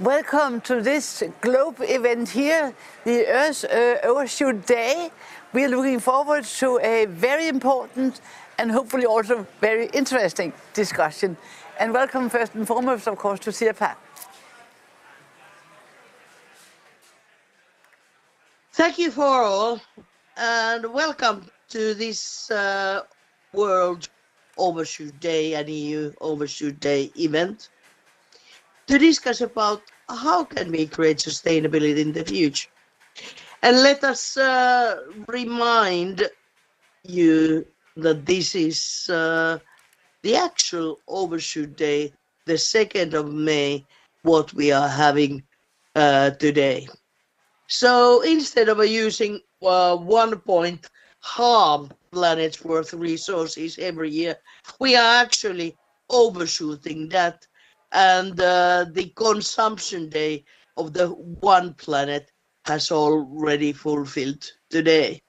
Welcome to this globe event here, the Earth Overshoot Day. We are looking forward to a very important and hopefully also very interesting discussion. And welcome first and foremost, of course, to Sirpa. Thank you for all, and welcome to this World Overshoot Day and EU Overshoot Day event to discuss about how can we create sustainability in the future. And let us remind you that this is the actual Overshoot Day, the 2nd of May, what we are having today. So instead of using 1.5 planets worth of resources every year, we are actually overshooting that, and the consumption day of the one planet has already fulfilled today.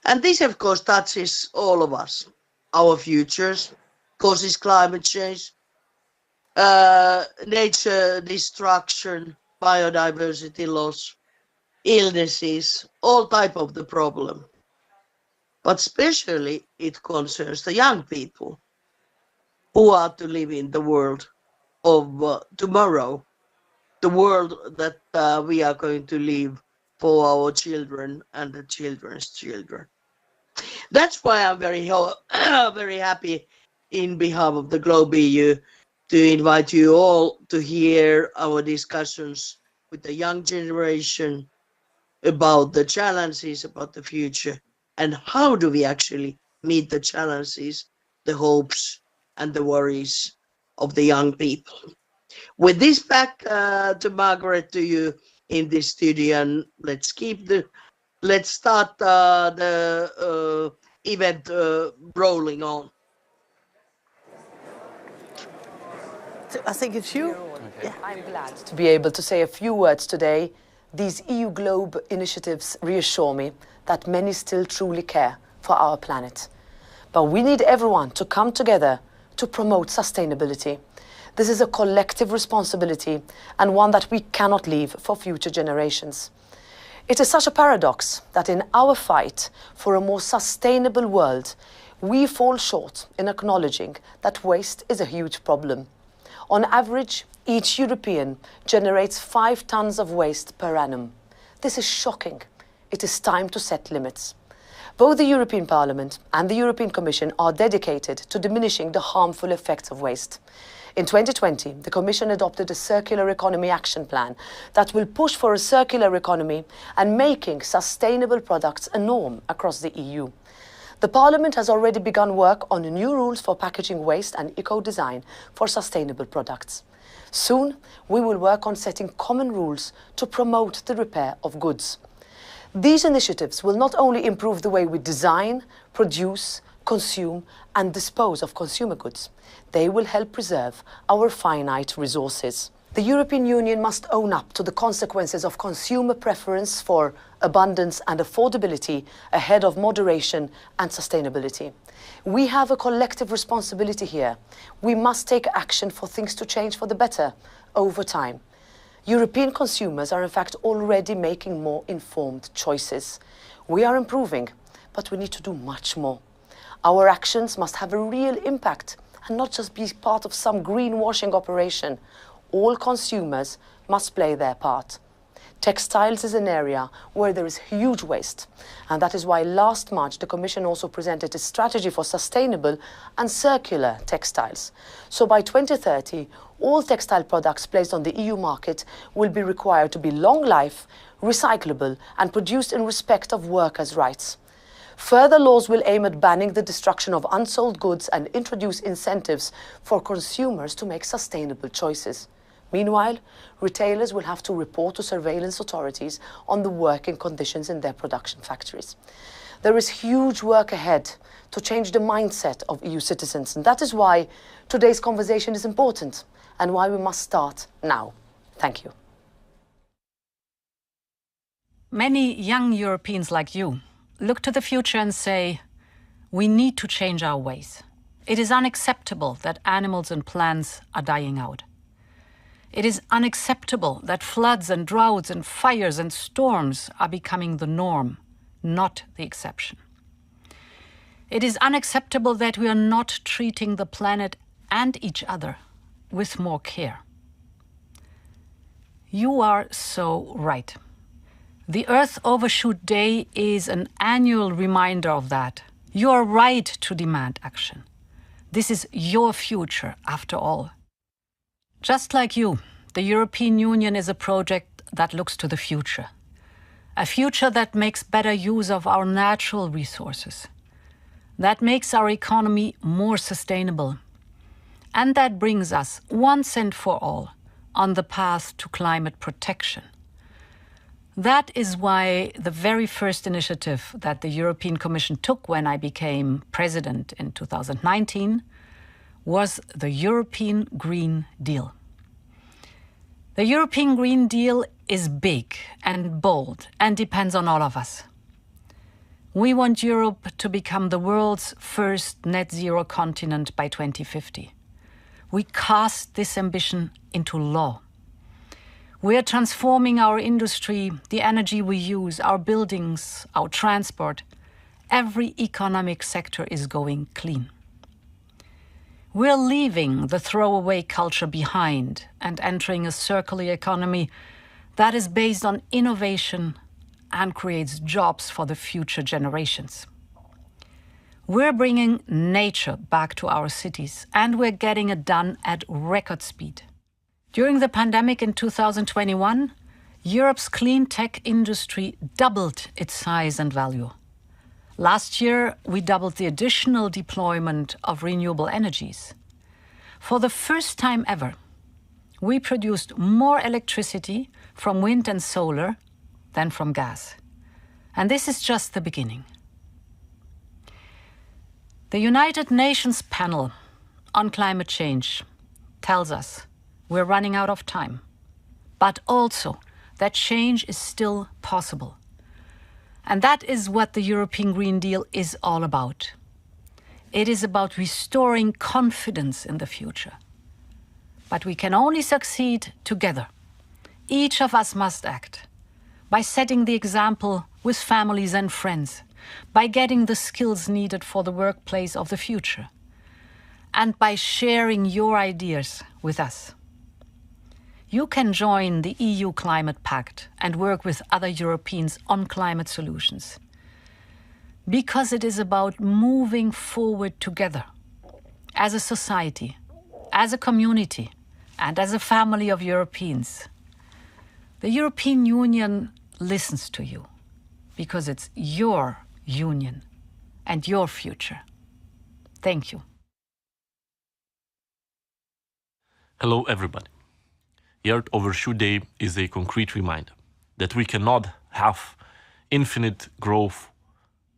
And this, of course, touches all of us, our futures, causes climate change, nature destruction, biodiversity loss, illnesses, all type of the problem. But especially it concerns the young people who are to live in the world of tomorrow, the world that we are going to leave for our children and the children's children. That's why I'm very happy in behalf of the Globe EU to invite you all to hear our discussions with the young generation about the challenges, about the future, and how do we actually meet the challenges, the hopes, and the worries of the young people. With this back to Margaret, to you in this studio, and let's start the event rolling on. I think it's you. Okay. Yeah. I'm glad to be able to say a few words today. These EU Globe initiatives reassure me that many still truly care for our planet. But we need everyone to come together to promote sustainability. This is a collective responsibility and one that we cannot leave for future generations. It is such a paradox that in our fight for a more sustainable world, we fall short in acknowledging that waste is a huge problem. On average, each European generates 5 tons of waste per annum. This is shocking. It is time to set limits. Both the European Parliament and the European Commission are dedicated to diminishing the harmful effects of waste. In 2020, the Commission adopted a Circular Economy Action Plan that will push for a circular economy and making sustainable products a norm across the EU. The Parliament has already begun work on new rules for packaging waste and eco-design for sustainable products. Soon, we will work on setting common rules to promote the repair of goods. These initiatives will not only improve the way we design, produce, consume and dispose of consumer goods, they will help preserve our finite resources. The European Union must own up to the consequences of consumer preference for abundance and affordability ahead of moderation and sustainability. We have a collective responsibility here. We must take action for things to change for the better over time. European consumers are in fact already making more informed choices. We are improving, but we need to do much more. Our actions must have a real impact and not just be part of some greenwashing operation. All consumers must play their part. Textiles is an area where there is huge waste, and that is why last March the Commission also presented a strategy for sustainable and circular textiles. So by 2030, all textile products placed on the EU market will be required to be long life, recyclable and produced in respect of workers' rights. Further laws will aim at banning the destruction of unsold goods and introduce incentives for consumers to make sustainable choices. Meanwhile, retailers will have to report to surveillance authorities on the working conditions in their production factories. There is huge work ahead to change the mindset of EU citizens, and that is why today's conversation is important and why we must start now. Thank you. Many young Europeans like you look to the future and say, we need to change our ways. It is unacceptable that animals and plants are dying out. It is unacceptable that floods and droughts and fires and storms are becoming the norm, not the exception. It is unacceptable that we are not treating the planet and each other with more care. You are so right. The Earth Overshoot Day is an annual reminder of that. You are right to demand action. This is your future, after all. Just like you, the European Union is a project that looks to the future. A future that makes better use of our natural resources, that makes our economy more sustainable, and that brings us, once and for all, on the path to climate protection. That is why the very first initiative that the European Commission took when I became president in 2019 was the European Green Deal. The European Green Deal is big and bold and depends on all of us. We want Europe to become the world's first net zero continent by 2050. We cast this ambition into law. We are transforming our industry, the energy we use, our buildings, our transport. Every economic sector is going clean. We're leaving the throwaway culture behind and entering a circular economy that is based on innovation and creates jobs for the future generations. We're bringing nature back to our cities, and we're getting it done at record speed. During the pandemic in 2021, Europe's clean tech industry doubled its size and value. Last year, we doubled the additional deployment of renewable energies. For the first time ever, we produced more electricity from wind and solar than from gas. And this is just the beginning. The United Nations panel on climate change tells us we're running out of time, but also that change is still possible. And that is what the European Green Deal is all about. It is about restoring confidence in the future. But we can only succeed together. Each of us must act by setting the example with families and friends, by getting the skills needed for the workplace of the future, and by sharing your ideas with us. You can join the EU Climate Pact and work with other Europeans on climate solutions. Because it is about moving forward together as a society, as a community, and as a family of Europeans. The European Union listens to you because it's your union and your future. Thank you. Hello, everybody. Earth Overshoot Day is a concrete reminder that we cannot have infinite growth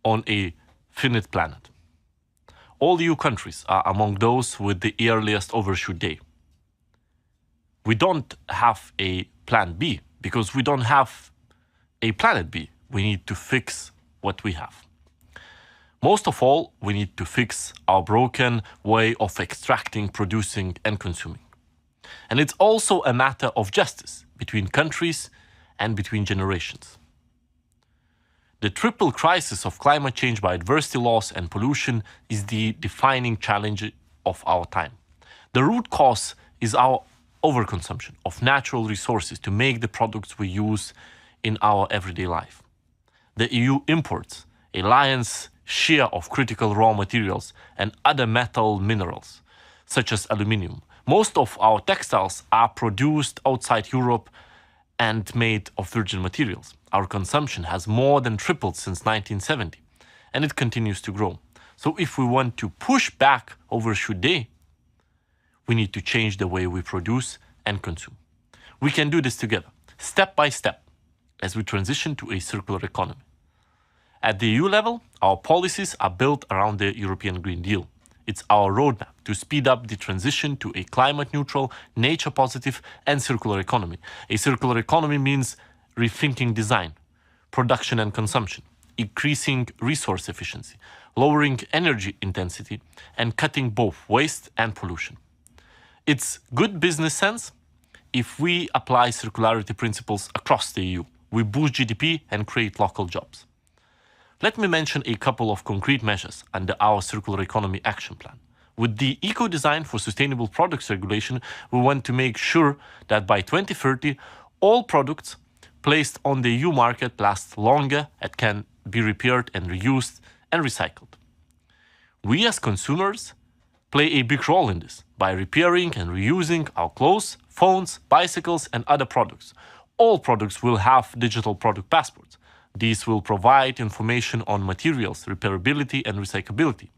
on a finite planet. All EU countries are among those with the earliest overshoot day. We don't have a plan B because we don't have a planet B. We need to fix what we have. Most of all, we need to fix our broken way of extracting, producing, and consuming. And it's also a matter of justice between countries and between generations. The triple crisis of climate change, biodiversity loss, and pollution is the defining challenge of our time. The root cause is our overconsumption of natural resources to make the products we use in our everyday life. The EU imports a lion's share of critical raw materials and other metal minerals, such as aluminium. Most of our textiles are produced outside Europe and made of virgin materials. Our consumption has more than tripled since 1970, and it continues to grow. So if we want to push back Overshoot Day, we need to change the way we produce and consume. We can do this together, step by step, as we transition to a circular economy. At the EU level, our policies are built around the European Green Deal. It's our roadmap to speed up the transition to a climate-neutral, nature-positive, and circular economy. A circular economy means rethinking design, production and consumption, increasing resource efficiency, lowering energy intensity, and cutting both waste and pollution. It's good business sense. if we apply circularity principles across the EU. We boost GDP and create local jobs. Let me mention a couple of concrete measures under our Circular Economy Action Plan. With the Eco-Design for Sustainable Products Regulation, we want to make sure that by 2030, all products placed on the EU market last longer and can be repaired and reused and recycled. We as consumers play a big role in this by repairing and reusing our clothes, phones, bicycles, and other products. All products will have digital product passports. These will provide information on materials, repairability, and recyclability.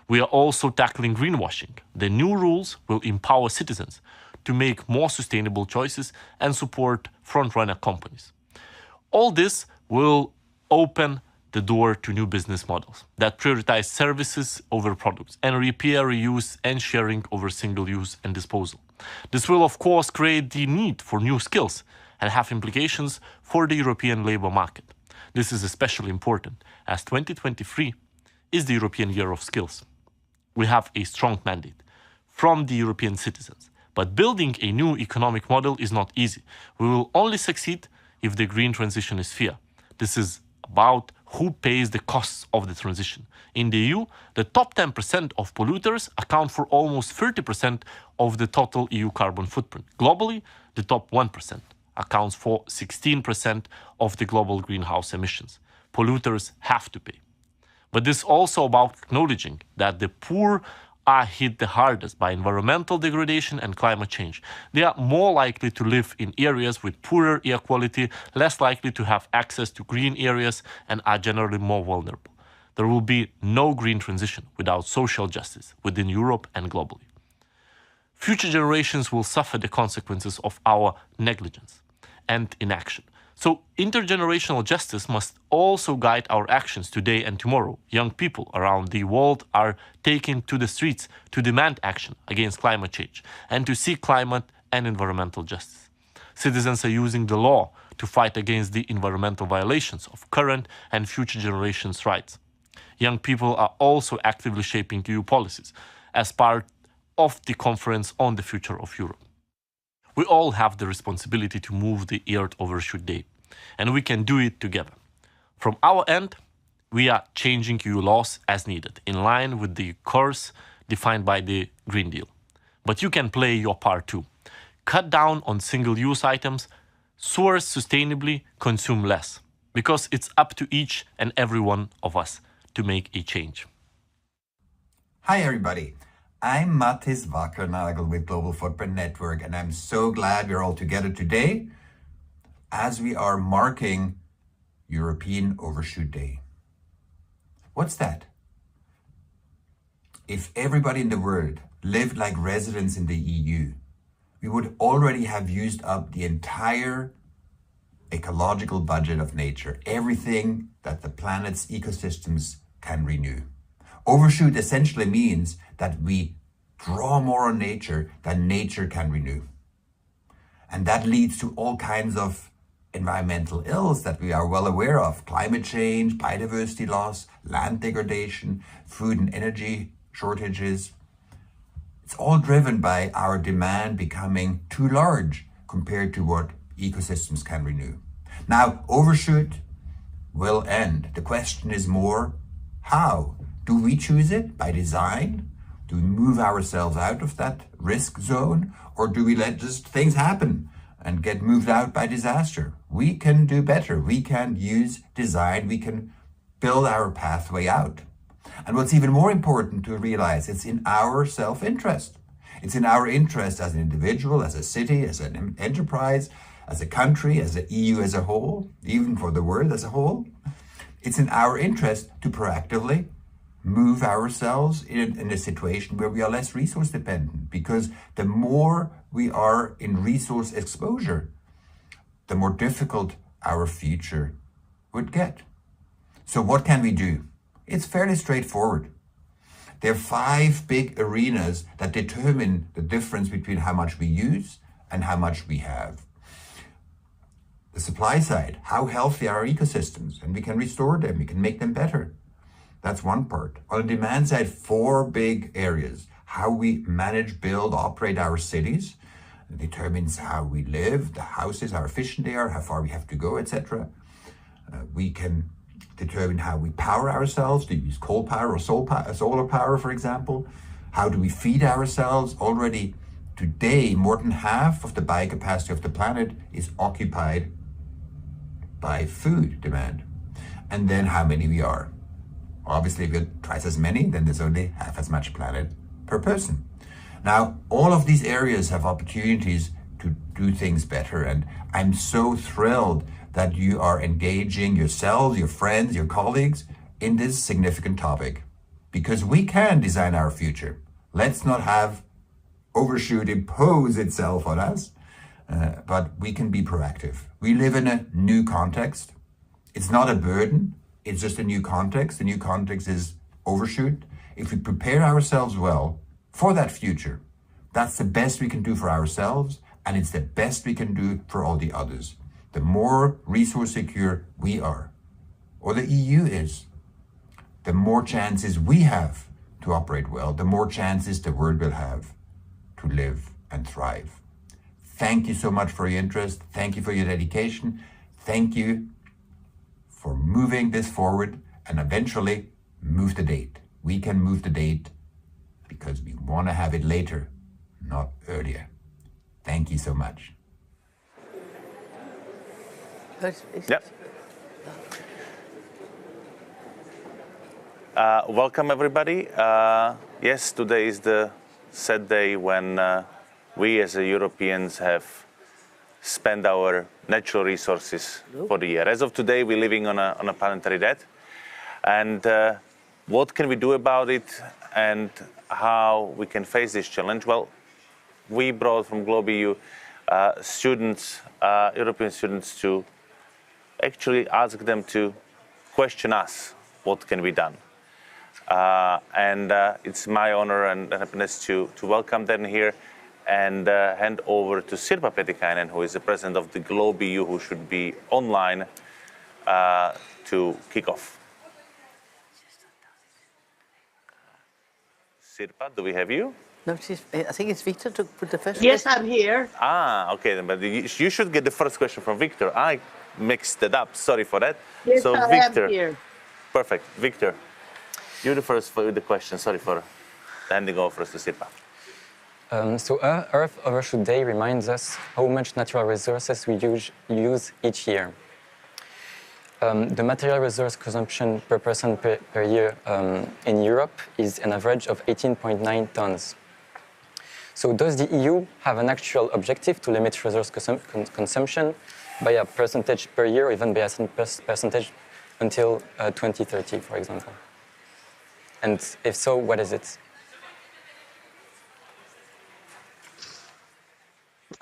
We are also tackling greenwashing. The new rules will empower citizens to make more sustainable choices and support front-runner companies. All this will open the door to new business models that prioritize services over products and repair, reuse, and sharing over single-use and disposal. This will, of course, create the need for new skills and have implications for the European labour market. This is especially important as 2023 is the European Year of Skills. We have a strong mandate from the European citizens, but building a new economic model is not easy. We will only succeed if the green transition is fair. This is about who pays the costs of the transition. In the EU, the top 10% of polluters account for almost 30% of the total EU carbon footprint. Globally, the top 1% accounts for 16% of the global greenhouse emissions. Polluters have to pay. But this is also about acknowledging that the poor are hit the hardest by environmental degradation and climate change. They are more likely to live in areas with poorer air quality, less likely to have access to green areas, and are generally more vulnerable. There will be no green transition without social justice within Europe and globally. Future generations will suffer the consequences of our negligence and inaction. So intergenerational justice must also guide our actions today and tomorrow. Young people around the world are taking to the streets to demand action against climate change and to seek climate and environmental justice. Citizens are using the law to fight against the environmental violations of current and future generations' rights. Young people are also actively shaping EU policies as part of the Conference on the Future of Europe. We all have the responsibility to move the Earth Overshoot Day, and we can do it together. From our end, we are changing EU laws as needed, in line with the course defined by the Green Deal. But you can play your part too. Cut down on single-use items, source sustainably, consume less, because it's up to each and every one of us to make a change. Hi everybody, I'm Mattis Wackernagel with Global Footprint Network, and I'm so glad we're all together today as we are marking European Overshoot Day. What's that? If everybody in the world lived like residents in the EU, we would already have used up the entire ecological budget of nature, everything that the planet's ecosystems can renew. Overshoot essentially means that we draw more on nature than nature can renew. And that leads to all kinds of environmental ills that we are well aware of: climate change, biodiversity loss, land degradation, food and energy shortages. It's all driven by our demand becoming too large compared to what ecosystems can renew. Now, overshoot will end. The question is more, how? Do we choose it by design? Do we move ourselves out of that risk zone? Or do we let just things happen and get moved out by disaster? We can do better. We can use design. We can build our pathway out. And what's even more important to realize, it's in our self-interest. It's in our interest as an individual, as a city, as an enterprise, as a country, as the EU as a whole, even for the world as a whole. It's in our interest to proactively move ourselves in a situation where we are less resource dependent, because the more we are in resource exposure, the more difficult our future would get. So what can we do? It's fairly straightforward. There are 5 big arenas that determine the difference between how much we use and how much we have. The supply side, how healthy are our ecosystems, and we can restore them, we can make them better. That's one part. On the demand side, 4 big areas: how we manage, build, operate our cities, It determines how we live, the houses, how efficient they are, how far we have to go, etc. We can determine how we power ourselves. Do we use coal power or solar power, for example? How do we feed ourselves? Already today, more than half of the biocapacity of the planet is occupied by food demand. And then how many we are. Obviously, if you're twice as many, then there's only half as much planet per person. Now, all of these areas have opportunities to do things better. And I'm so thrilled that you are engaging yourselves, your friends, your colleagues in this significant topic. Because we can design our future. Let's not have overshoot impose itself on us, but we can be proactive. We live in a new context. It's not a burden, it's just a new context. The new context is overshoot. If we prepare ourselves well for that future, that's the best we can do for ourselves, and it's the best we can do for all the others. The more resource secure we are, or the EU is, the more chances we have to operate well, the more chances the world will have to live and thrive. Thank you so much for your interest. Thank you for your dedication. Thank you for moving this forward and eventually move the date. We can move the date because we want to have it later, not earlier. Thank you so much. Yep. Welcome everybody. Yes, today is the sad day when we as Europeans have spent our natural resources for the year. As of today, we're living on a planetary debt. And what can we do about it and how we can face this challenge? Well, we brought from Globe EU students, European students, to actually ask them to question us, what can be done? And it's my honor and happiness to welcome them here and hand over to Sirpa Petikainen, who is the president of the Globe EU, who should be online to kick off. Sirpa, do we have you? No, I think it's Victor to put the first Yes, question. I'm here. Ah, okay, then, but you should get the first question from Victor. I mixed it up, sorry for that. Yes, So I Victor, am here. perfect. Victor, you're the first for the question. Sorry for handing over to Sirpa. So Earth Overshoot Day reminds us how much natural resources we use each year. The material resource consumption per person per year in Europe is an average of 18.9 tons. So does the EU have an actual objective to limit resource consumption by a percentage per year, or even by a percentage until 2030, for example? And if so, what is it?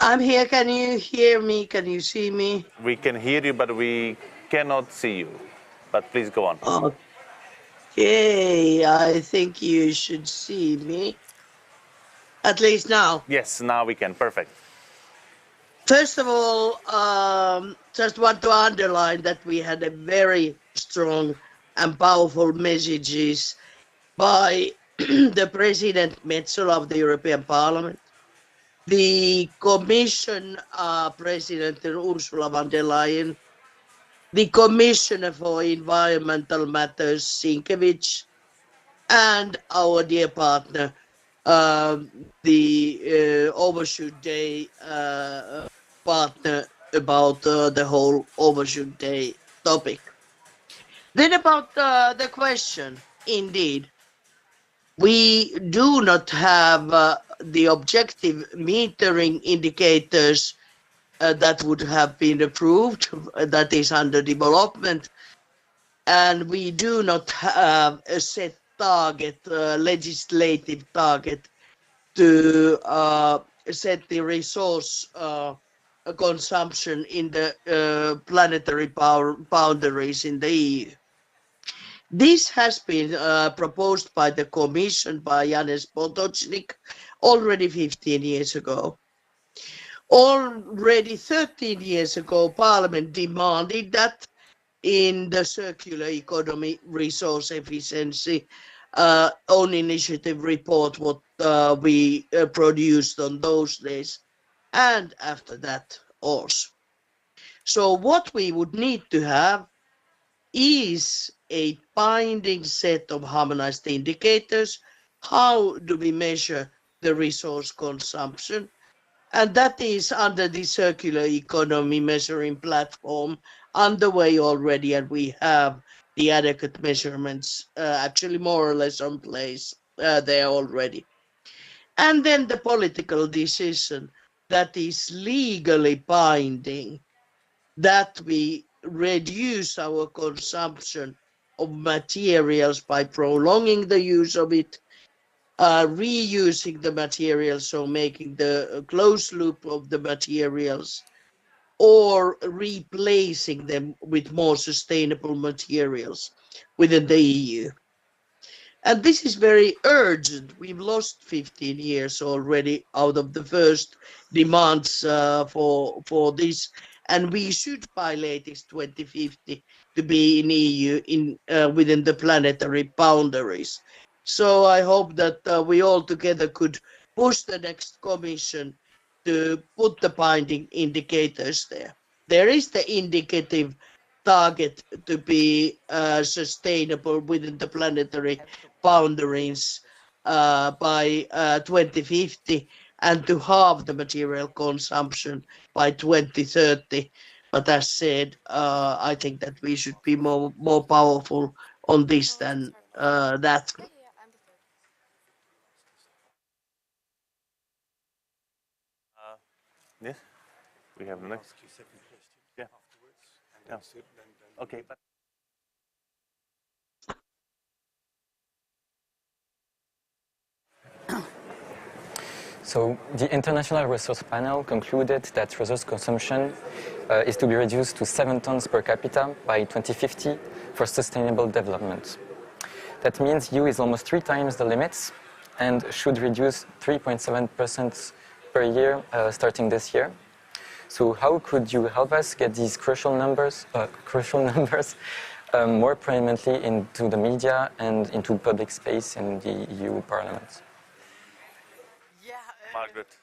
I'm here. Can you hear me? Can you see me? We can hear you, but we cannot see you. But please go on. Okay, I think you should see me. At least now. Yes, now we can. Perfect. First of all, just want to underline that we had a very strong and powerful messages by the President Metsola of the European Parliament, the Commission President Ursula von der Leyen, the Commissioner for Environmental Matters Sienkiewicz, and our dear partner, the Overshoot Day partner about the whole Overshoot Day topic. Then about the question, indeed, we do not have the objective metering indicators that would have been approved, that is under development, and we do not have a set target, legislative target, to set the resource consumption in the planetary boundaries in the EU. This has been proposed by the Commission, by Janez Potočnik, already 15 years ago. Already 13 years ago, Parliament demanded that in the circular economy resource efficiency own initiative report, what we produced on those days. and after that also. So what we would need to have is a binding set of harmonized indicators. How do we measure the resource consumption? And that is under the circular economy measuring platform underway already, and we have the adequate measurements actually more or less on place there already. And then the political decision that is legally binding, that we reduce our consumption of materials by prolonging the use of it, reusing the materials, so making the closed loop of the materials, or replacing them with more sustainable materials within the EU. And this is very urgent. We've lost 15 years already out of the first demands for this, and we should by latest 2050 to be in EU within the planetary boundaries. So I hope that we all together could push the next Commission to put the binding indicators there. There is the indicative target to be sustainable within the planetary boundaries by 2050, and to halve the material consumption by 2030. But as said, I think that we should be more powerful on this than that. Yes, we have the next. Yeah. Yeah. Okay, but. So the International Resource Panel concluded that resource consumption is to be reduced to 7 tons per capita by 2050 for sustainable development. That means EU is almost 3 times the limits and should reduce 3.7% per year starting this year. So how could you help us get these crucial numbers more prominently into the media and into public space in the EU Parliament? Margaret.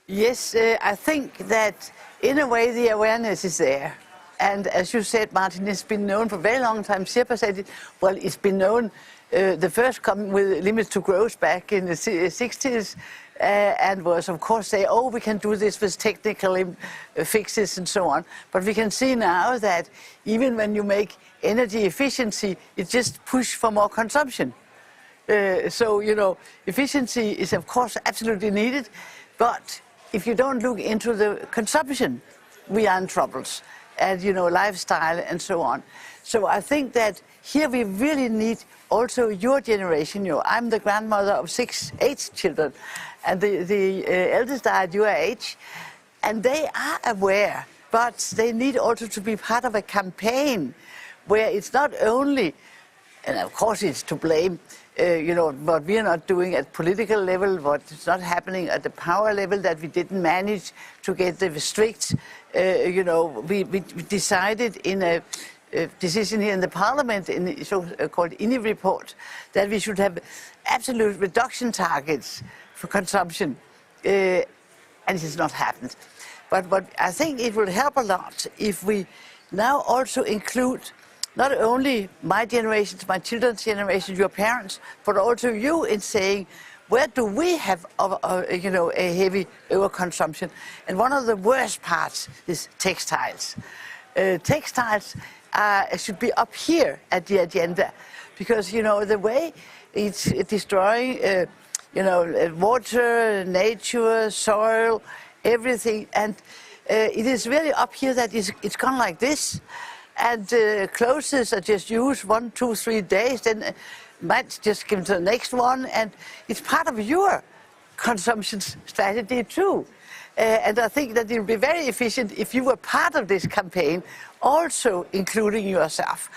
Yes, I think that in a way the awareness is there. And as you said, Martin, it's been known for a very long time. Sirpa said it, well, it's been known, the first come with limits to growth back in the 60s, and was of course say, oh, we can do this with technical fixes and so on. But we can see now that even when you make energy efficiency, it just push for more consumption. So, you know, efficiency is of course absolutely needed, but if you don't look into the consumption, we are in troubles, and, you know, lifestyle and so on. So I think that here we really need also your generation. You know, I'm the grandmother of 8 children, and the eldest are at your age, and they are aware, but they need also to be part of a campaign where it's not only, and of course it's to blame, you know, what we are not doing at political level, what is not happening at the power level, that we didn't manage to get the strict, you know, we decided in a decision here in the Parliament, in the so-called INI report, that we should have absolute reduction targets for consumption, and it has not happened. But what I think it will help a lot if we now also include not only my generation, my children's generation, your parents, but also you in saying, where do we have, you know, a heavy overconsumption? And one of the worst parts is textiles. Textiles should be up here at the agenda, because, you know, the way it's destroying, you know, water, nature, soil, everything, and it is really up here that it's gone like this. And clothes are just used 1, 2, 3 days, then might just give to the next one, and it's part of your consumption strategy too. And I think that it would be very efficient if you were part of this campaign, also including yourself.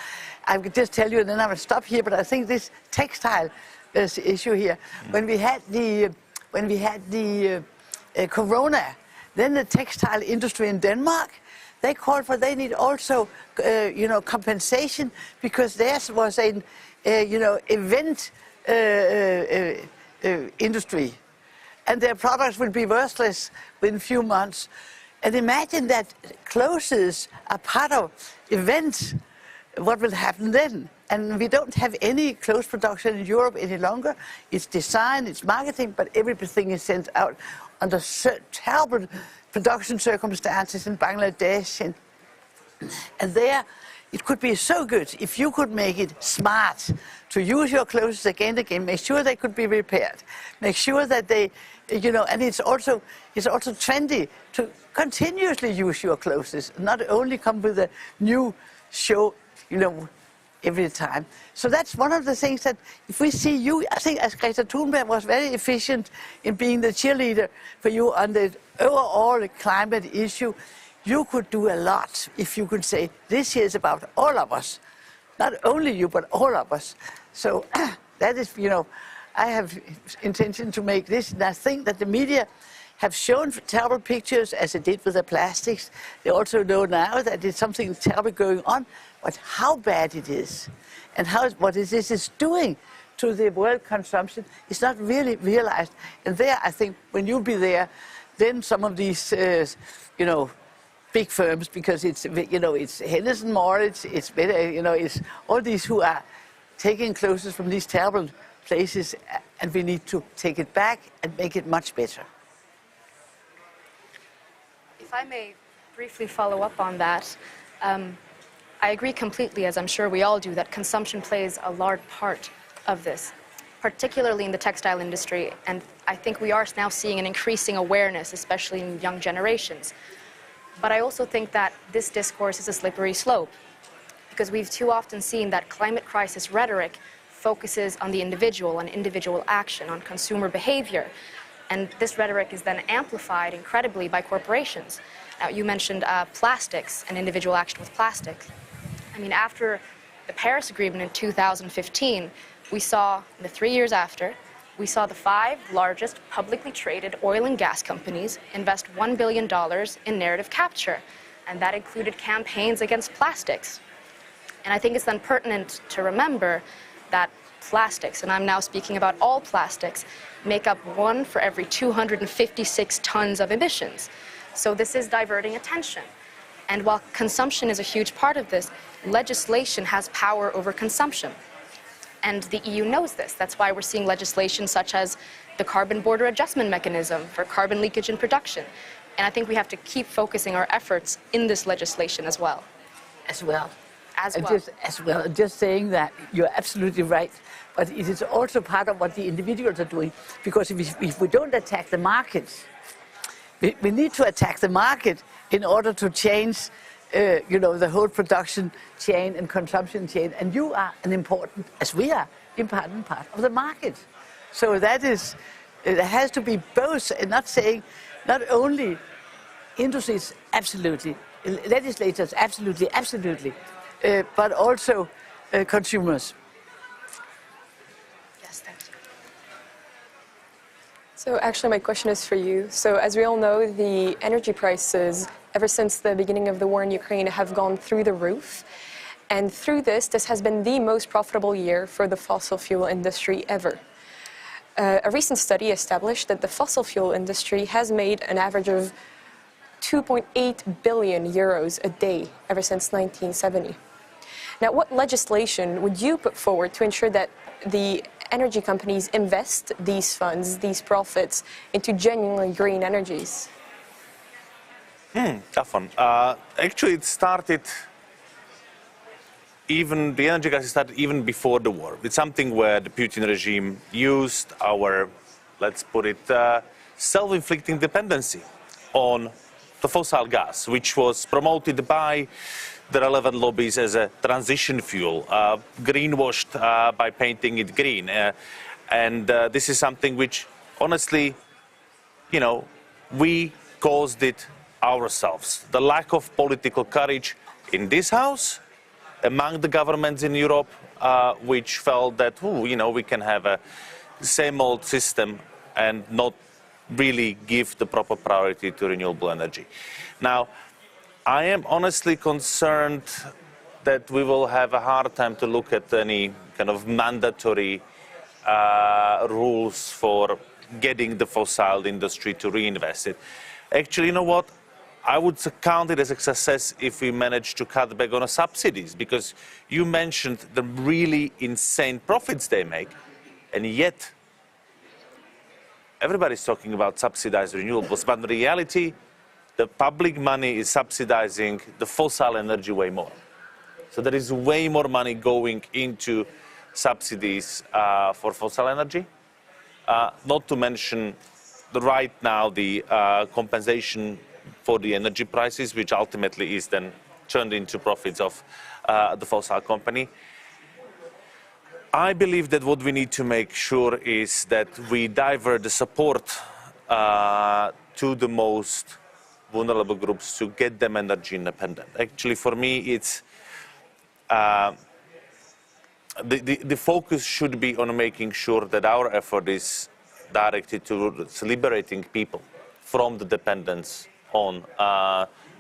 I could just tell you, and then I will stop here, but I think this textile issue here, when we had the corona, then the textile industry in Denmark, they called for, they need also, you know, compensation, because theirs was a, you know, event industry. and their products will be worthless within a few months. And imagine that clothes are part of events. What will happen then? And we don't have any clothes production in Europe any longer. It's design, it's marketing, but everything is sent out under terrible production circumstances in Bangladesh. And there, it could be so good if you could make it smart to use your clothes again and again, make sure they could be repaired, make sure that they, you know, and it's also trendy to continuously use your clothes, not only come with a new show, you know, every time. So that's one of the things that if we see you, I think as Greta Thunberg was very efficient in being the cheerleader for you on the overall climate issue, you could do a lot if you could say, this year is about all of us, not only you, but all of us. So that is, you know, I have intention to make this, and I think that the media have shown terrible pictures as they did with the plastics. They also know now that there's something terrible going on, but how bad it is and what this is doing to the world consumption is not really realized. And there, I think, when you'll be there, then some of these, you know, big firms, because it's, you know, it's Henderson Moritz, it's better, you know, it's all these who are taking clothes from these terrible places, and we need to take it back and make it much better. If I may briefly follow up on that, I agree completely, as I'm sure we all do, that consumption plays a large part of this, particularly in the textile industry, and I think we are now seeing an increasing awareness, especially in young generations. But I also think that this discourse is a slippery slope, because we've too often seen that climate crisis rhetoric focuses on the individual, on individual action, on consumer behavior, and this rhetoric is then amplified incredibly by corporations. Now, you mentioned plastics and individual action with plastic. I mean, after the Paris Agreement in 2015, we saw, in the 3 years after, we saw the 5 largest publicly traded oil and gas companies invest $1 billion in narrative capture, and that included campaigns against plastics. And I think it's then pertinent to remember that plastics, and I'm now speaking about all plastics, make up 1 for every 256 tons of emissions. So this is diverting attention. And while consumption is a huge part of this, legislation has power over consumption. And the EU knows this. That's why we're seeing legislation such as the Carbon Border Adjustment Mechanism for carbon leakage in production. And I think we have to keep focusing our efforts in this legislation as well. As well. Just saying that you're absolutely right, but it is also part of what the individuals are doing, because if we don't attack the markets, we need to attack the market in order to change, you know, the whole production chain and consumption chain, and you are an important, as we are, important part of the market. So that is, it has to be both, and not saying, not only industries, absolutely, legislators, absolutely, but also consumers. Yes, thank you. So actually my question is for you. So as we all know, the energy prices ever since the beginning of the war in Ukraine have gone through the roof. And through this has been the most profitable year for the fossil fuel industry ever. A recent study established that the fossil fuel industry has made an average of 2.8 billion euros a day ever since 1970. Now, what legislation would you put forward to ensure that the energy companies invest these funds, these profits, into genuinely green energies? Tough one. Actually, it started the energy crisis started even before the war. It's something where the Putin regime used our, let's put it, self-inflicting dependency on the fossil gas, which was promoted by the relevant lobbies as a transition fuel, greenwashed by painting it green. And this is something which, honestly, you know, we caused it ourselves. The lack of political courage in this house, among the governments in Europe, which felt that, you know, we can have a same old system and not really give the proper priority to renewable energy. Now, I am honestly concerned that we will have a hard time to look at any kind of mandatory rules for getting the fossil industry to reinvest it. Actually, you know what? I would count it as a success if we manage to cut back on the subsidies, because you mentioned the really insane profits they make, and yet everybody's talking about subsidized renewables, but in reality, the public money is subsidizing the fossil energy way more. So there is way more money going into subsidies for fossil energy, not to mention right now the compensation for the energy prices, which ultimately is then turned into profits of the fossil company. I believe that what we need to make sure is that we divert the support to the most vulnerable groups to get them energy independent. Actually, for me, it's the focus should be on making sure that our effort is directed to liberating people from the dependence on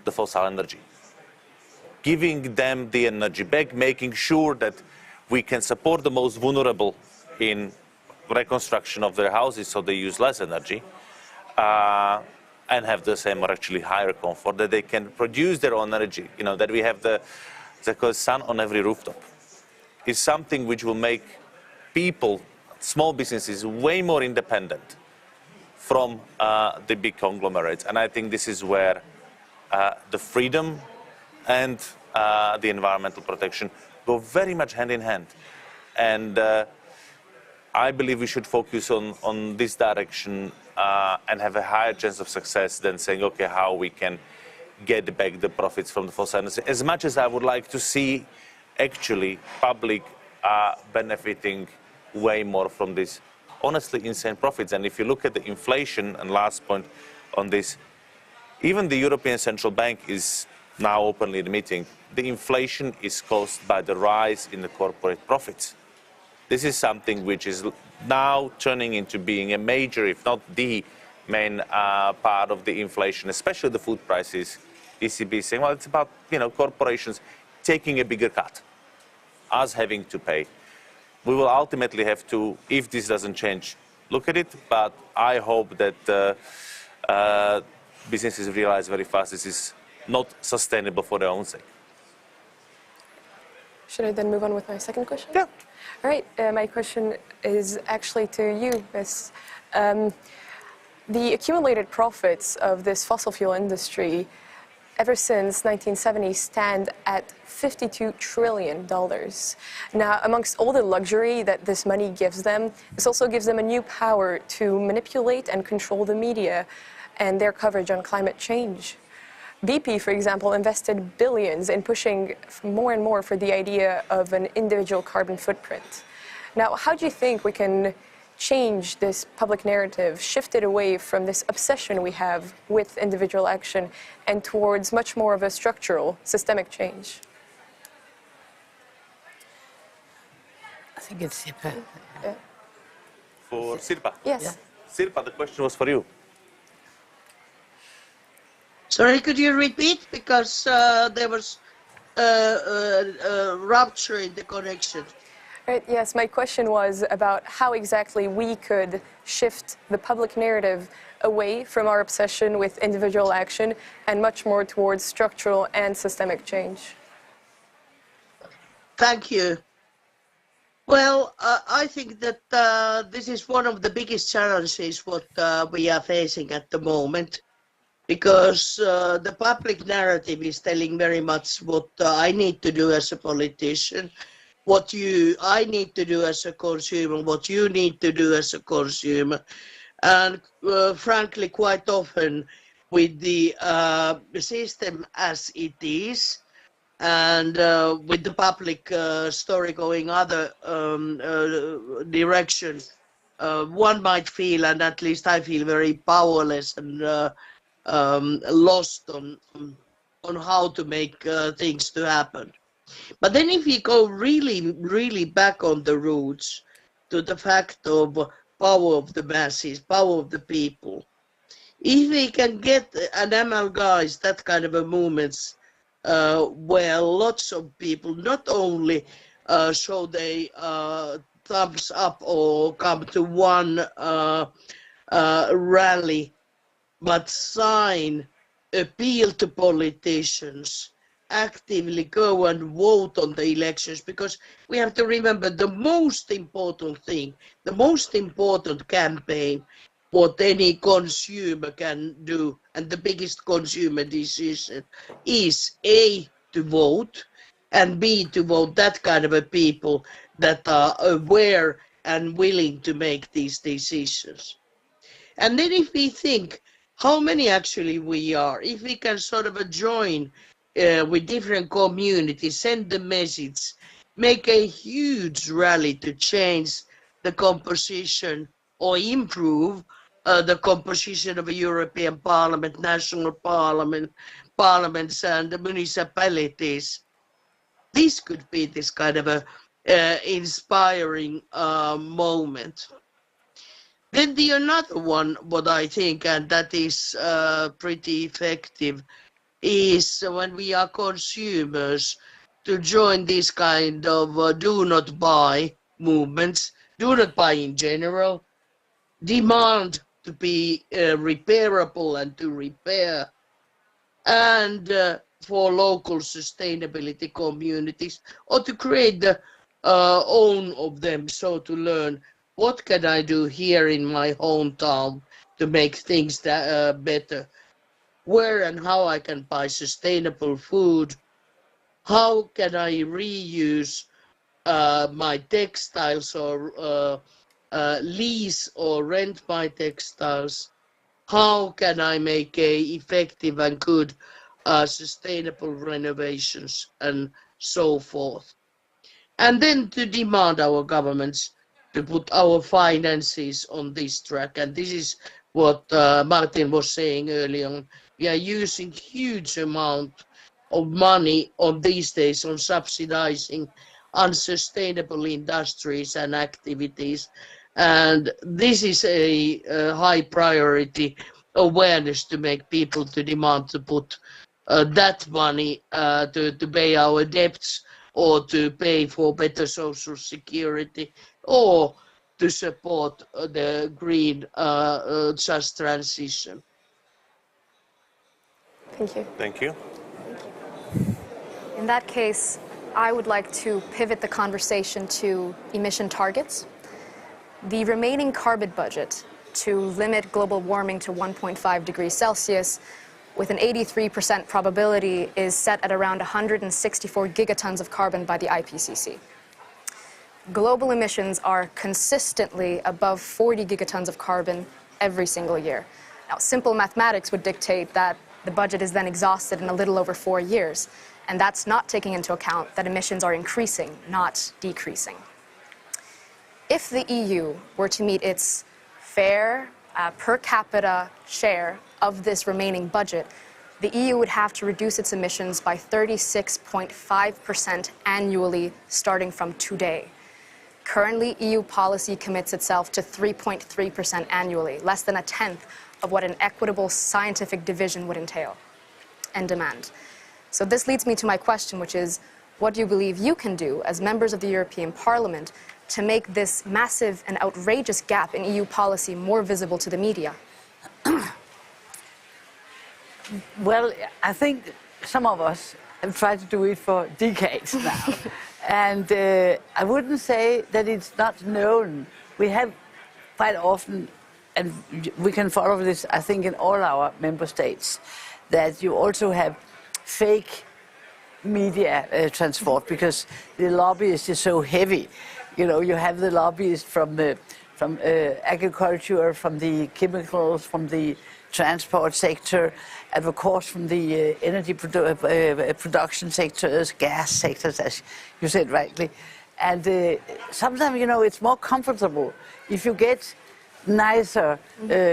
the fossil energy. Giving them the energy back, making sure that we can support the most vulnerable in reconstruction of their houses so they use less energy and have the same or actually higher comfort, that they can produce their own energy, you know, that we have the sun on every rooftop, is something which will make people, small businesses, way more independent from the big conglomerates. And I think this is where the freedom and the environmental protection go very much hand in hand. And I believe we should focus on this direction and have a higher chance of success than saying, okay, how we can get back the profits from the fossil industry. As much as I would like to see actually public benefiting way more from this honestly insane profits. And if you look at the inflation, and last point on this, even the European Central Bank is now openly admitting the inflation is caused by the rise in the corporate profits. This is something which is now turning into being a major, if not the main part of the inflation, especially the food prices. ECB saying, well, it's about, you know, corporations taking a bigger cut, us having to pay. We will ultimately have to, if this doesn't change, look at it, but I hope that businesses realize very fast this is not sustainable for their own sake. Should I then move on with my second question? Yeah. All right, my question is actually to you, Miss. The accumulated profits of this fossil fuel industry ever since 1970 stand at $52 trillion. Now, amongst all the luxury that this money gives them, this also gives them a new power to manipulate and control the media and their coverage on climate change. BP, for example, invested billions in pushing more and more for the idea of an individual carbon footprint. Now, how do you think we can change this public narrative, shift it away from this obsession we have with individual action and towards much more of a structural, systemic change? I think it's Sirpa. Yeah. For Sirpa? Yes. Yeah. Sirpa, the question was for you. Sorry, could you repeat? Because there was rupture in the connection. Right, yes, my question was about how exactly we could shift the public narrative away from our obsession with individual action and much more towards structural and systemic change. Thank you. Well, I think that this is one of the biggest challenges what we are facing at the moment, because the public narrative is telling very much what I need to do as a politician, what I need to do as a consumer, what you need to do as a consumer. And frankly, quite often with the system as it is, and with the public story going other direction, one might feel, and at least I feel, very powerless and lost on how to make things to happen. But then if we go really, really back on the roots to the fact of power of the masses, power of the people, if we can get and amalgamize that kind of a movements where lots of people not only show they thumbs up or come to one rally, but sign, appeal to politicians, actively go and vote on the elections, because we have to remember the most important thing, the most important campaign what any consumer can do, and the biggest consumer decision is A, to vote, and B, to vote that kind of a people that are aware and willing to make these decisions. And then if we think how many actually we are, if we can sort of join with different communities, send the message, make a huge rally to change the composition or improve the composition of a European Parliament, national parliaments and the municipalities. This could be this kind of a inspiring moment. Then the another one, what I think, and that is pretty effective, is when we are consumers to join this kind of do not buy movements, do not buy in general, demand to be repairable and to repair, and for local sustainability communities, or to create the own of them, so to learn what can I do here in my hometown to make things better, where and how I can buy sustainable food, how can I reuse my textiles or lease or rent my textiles, how can I make effective and good sustainable renovations and so forth. And then to demand our governments to put our finances on this track. And this is what Martin was saying earlier on. We are using huge amount of money on these days on subsidizing unsustainable industries and activities. And this is a high priority awareness to make people to demand to put that money to pay our debts, or to pay for better social security, or to support the green just transition. Thank you. Thank you. In that case, I would like to pivot the conversation to emission targets. The remaining carbon budget to limit global warming to 1.5 degrees Celsius with an 83% probability is set at around 164 gigatons of carbon by the IPCC. Global emissions are consistently above 40 gigatons of carbon every single year. Now, simple mathematics would dictate that the budget is then exhausted in a little over 4 years, and that's not taking into account that emissions are increasing, not decreasing. If the EU were to meet its fair per capita share of this remaining budget, the EU would have to reduce its emissions by 36.5% annually starting from today. Currently, EU policy commits itself to 3.3% annually, less than a tenth of what an equitable scientific division would entail and demand. So this leads me to my question, which is, what do you believe you can do as members of the European Parliament to make this massive and outrageous gap in EU policy more visible to the media? Well, I think some of us have tried to do it for decades now. And I wouldn't say that it's not known. We have quite often, and we can follow this, I think, in all our member states, that you also have fake media transport, because the lobbyist is so heavy. You know, you have the lobbyists from agriculture, from the chemicals, from the transport sector, and of course from the energy production sectors, gas sectors, as you said rightly. And sometimes, you know, it's more comfortable if you get nicer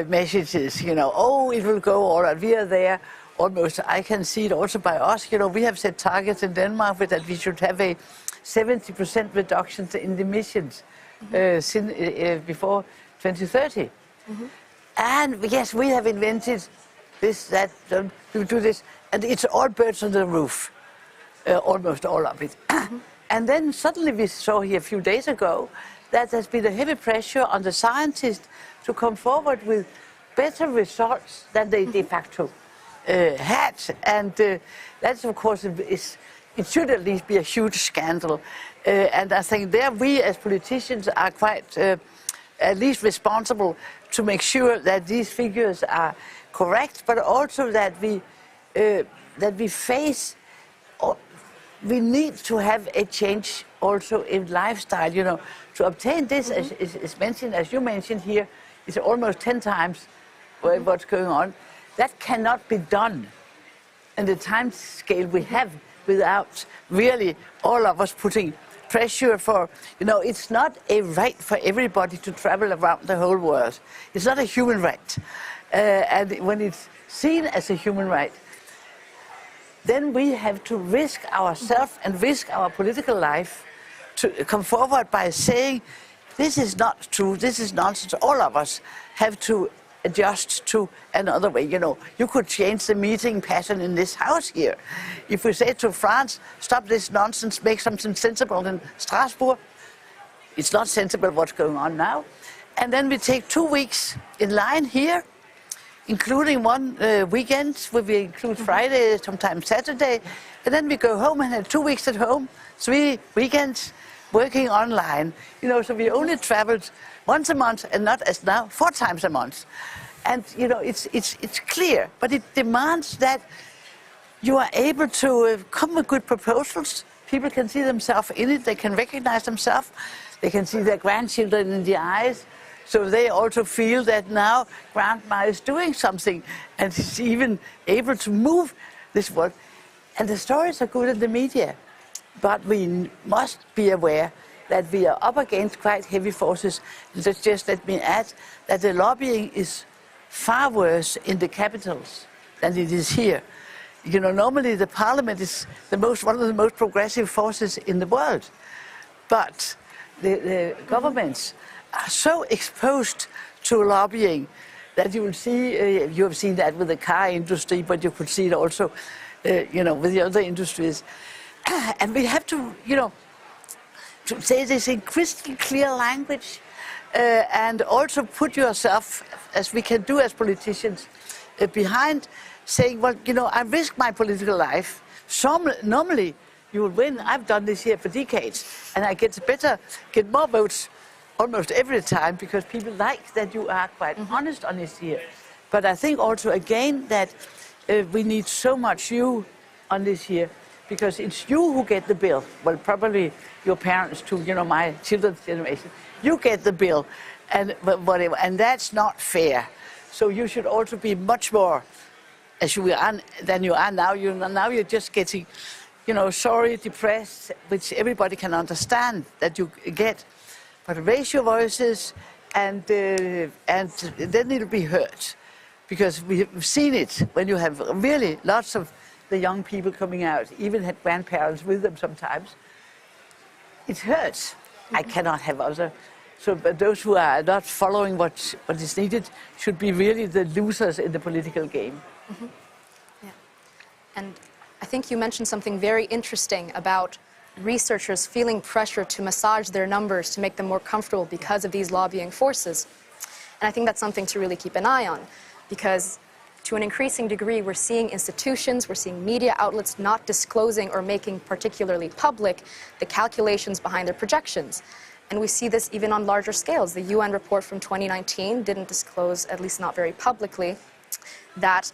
messages, you know, oh, it will go all right, we are there. Almost, I can see it also by us, you know, we have set targets in Denmark with that we should have a 70% reduction in the emissions before 2030. And yes, we have invented this, that, to do this, and it's all birds on the roof. almost all of it. And then suddenly we saw here a few days ago that there's been a heavy pressure on the scientists to come forward with better results than they de facto had. And that's, of course, it should at least be a huge scandal. And I think there we as politicians are quite at least responsible to make sure that these figures are correct, but also that we face, we need to have a change also in lifestyle. You know, to obtain this, as mentioned, as you mentioned here, is almost 10 times what's going on. That cannot be done in the time scale we have without really all of us putting pressure for, you know, it's not a right for everybody to travel around the whole world. It's not a human right. And when it's seen as a human right, then we have to risk ourselves and risk our political life to come forward by saying, this is not true, this is nonsense. All of us have to adjust to another way. You know, you could change the meeting pattern in this house here. If we say to France, stop this nonsense, make something sensible in Strasbourg, it's not sensible what's going on now. And then we take 2 weeks in line here, including one weekend, where we include Friday, sometimes Saturday, and then we go home and have 2 weeks at home, 3 weekends working online. You know, so we only traveled once a month and not as now 4 times a month. And you know, it's clear, but it demands that you are able to come with good proposals. People can see themselves in it, they can recognize themselves, they can see their grandchildren in the eyes, so they also feel that now grandma is doing something and is even able to move this world. And the stories are good in the media, but we must be aware that we are up against quite heavy forces. And just let me add that the lobbying is far worse in the capitals than it is here. You know, normally the parliament is one of the most progressive forces in the world. But the governments are so exposed to lobbying that you will see, you have seen that with the car industry, but you could see it also, you know, with the other industries. And we have to, you know, to say this in crystal clear language and also put yourself, as we can do as politicians, behind saying, well, you know, I risk my political life. Normally, you will win. I've done this here for decades, and I get more votes almost every time because people like that you are quite honest on this here. But I think also, again, that we need so much you on this here, because it's you who get the bill. Well, probably your parents too, you know, my children's generation. You get the bill, and whatever, and that's not fair. So you should also be much more as you are than you are now. Now you're just getting, you know, sorry, depressed, which everybody can understand that you get. But raise your voices, and then it'll be heard, because we've seen it when you have really lots of the young people coming out, even had grandparents with them sometimes. It hurts. I cannot have other. So but those who are not following what is needed should be really the losers in the political game. Yeah. And I think you mentioned something very interesting about researchers feeling pressure to massage their numbers to make them more comfortable because of these lobbying forces. And I think that's something to really keep an eye on, because to an increasing degree, we're seeing institutions, we're seeing media outlets not disclosing or making particularly public the calculations behind their projections. And we see this even on larger scales. The UN report from 2019 didn't disclose, at least not very publicly, that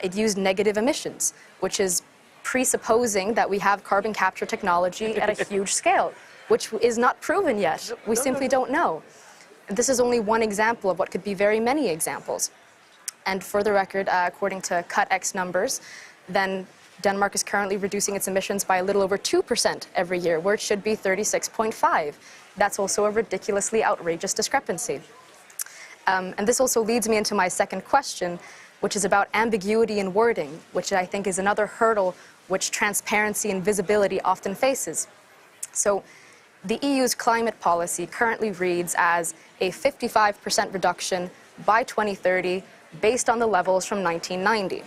it used negative emissions, which is presupposing that we have carbon capture technology at a huge scale, which is not proven yet. We simply don't know. This is only one example of what could be very many examples. And for the record, according to CutX numbers, then Denmark is currently reducing its emissions by a little over 2% every year, where it should be 36.5. That's also a ridiculously outrageous discrepancy. And this also leads me into my second question, which is about ambiguity in wording, which I think is another hurdle which transparency and visibility often faces. So the EU's climate policy currently reads as a 55% reduction by 2030 based on the levels from 1990.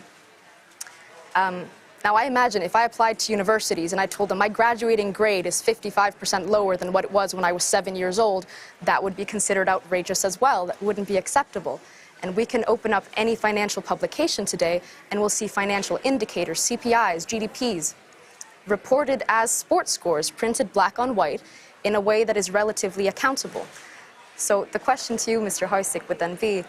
Now, I imagine if I applied to universities and I told them my graduating grade is 55% lower than what it was when I was 7 years old, that would be considered outrageous as well. That wouldn't be acceptable. And we can open up any financial publication today and we'll see financial indicators, CPIs, GDPs, reported as sports scores, printed black on white, in a way that is relatively accountable. So the question to you, Mr. Huysik, would then be,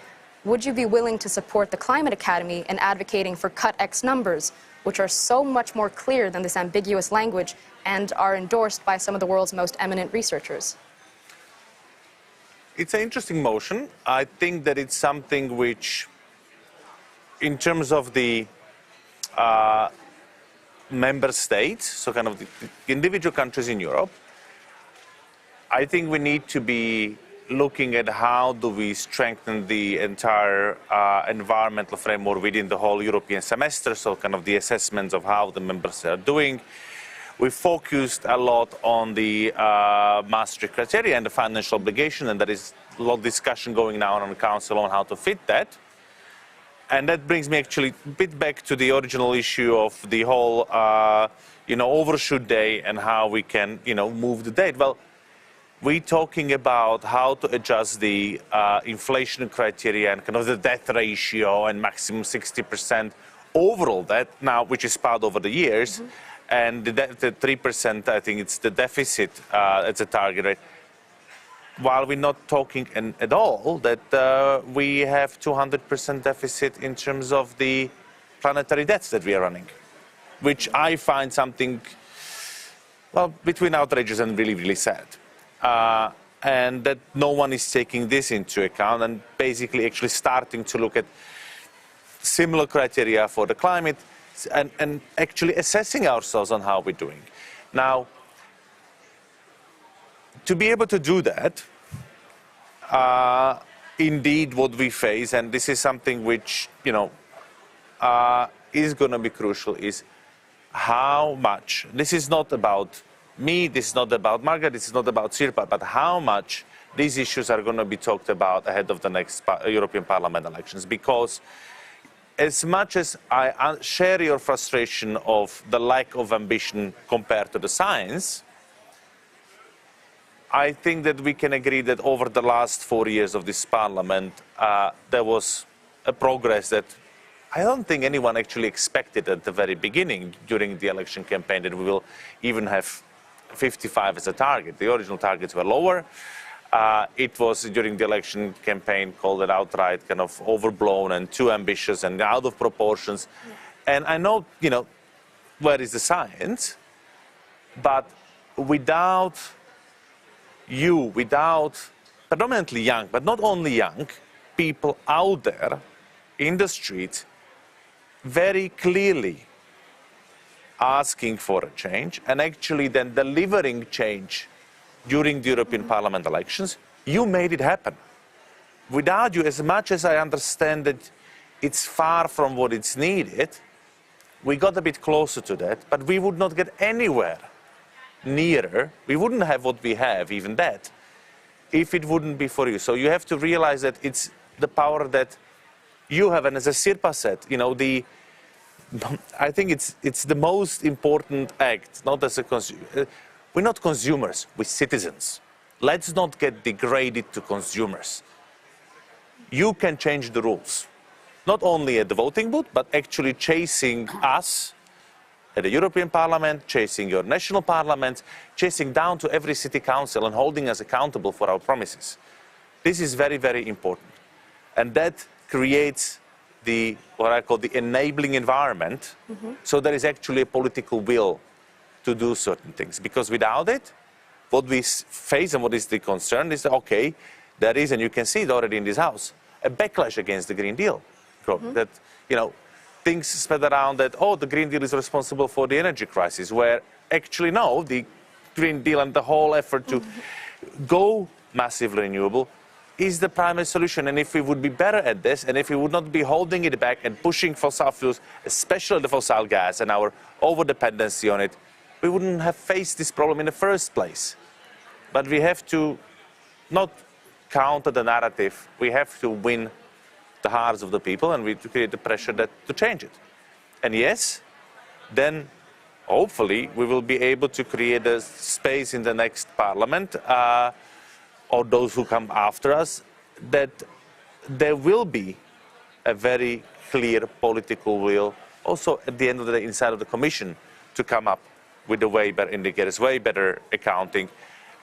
would you be willing to support the Climate Academy in advocating for cut X numbers, which are so much more clear than this ambiguous language and are endorsed by some of the world's most eminent researchers? It's an interesting motion. I think that it's something which, in terms of the member states, so kind of the individual countries in Europe, I think we need to be looking at how do we strengthen the entire environmental framework within the whole European semester, so kind of the assessments of how the members are doing. We focused a lot on the Maastricht criteria and the financial obligation, and there is a lot of discussion going now on the Council on how to fit that. And that brings me actually a bit back to the original issue of the whole, overshoot day and how we can, move the date. Well, we're talking about how to adjust the inflation criteria and kind of the debt ratio and maximum 60% overall debt now, which is piled over the years. Mm-hmm. And the 3%, I think it's the deficit as a target rate. While we're not talking at all that we have 200% deficit in terms of the planetary debts that we are running, which I find something, well, between outrageous and really, really sad. And that no one is taking this into account and basically actually starting to look at similar criteria for the climate and actually assessing ourselves on how we're doing. Now, to be able to do that, indeed what we face, and this is something which, is going to be crucial, is how much, this is not about me, this is not about Margaret, this is not about Sirpa, but how much these issues are going to be talked about ahead of the next European Parliament elections. Because as much as I share your frustration of the lack of ambition compared to the science, I think that we can agree that over the last 4 years of this Parliament, there was a progress that I don't think anyone actually expected at the very beginning during the election campaign, that we will even have 55 as a target. The original targets were lower. It was during the election campaign called it outright kind of overblown and too ambitious and out of proportions. Yeah. And I know, where is the science, but without predominantly young, but not only young, people out there in the streets very clearly asking for a change and actually then delivering change during the European Parliament elections, you made it happen. Without you, as much as I understand that it's far from what it's needed, we got a bit closer to that, but we would not get anywhere nearer. We wouldn't have what we have, even that, if it wouldn't be for you. So you have to realize that it's the power that you have, and as Sirpa said, I think it's the most important act, not as a consumer. We're not consumers, we're citizens. Let's not get degraded to consumers. You can change the rules, not only at the voting booth, but actually chasing us at the European Parliament, chasing your national parliaments, chasing down to every city council and holding us accountable for our promises. This is very, very important. And that creates what I call the enabling environment, so there is actually a political will to do certain things. Because without it, what we face and what is the concern is that, okay, there is, and you can see it already in this House, a backlash against the Green Deal. That, things spread around that, the Green Deal is responsible for the energy crisis, where actually no, the Green Deal and the whole effort to go massively renewable is the primary solution. And if we would be better at this, and if we would not be holding it back and pushing fossil fuels, especially the fossil gas and our over-dependency on it, we wouldn't have faced this problem in the first place. But we have to not counter the narrative. We have to win the hearts of the people, and we have to create the pressure to change it. And yes, then hopefully we will be able to create a space in the next parliament or those who come after us, that there will be a very clear political will also at the end of the day inside of the Commission to come up with the way better indicators, way better accounting,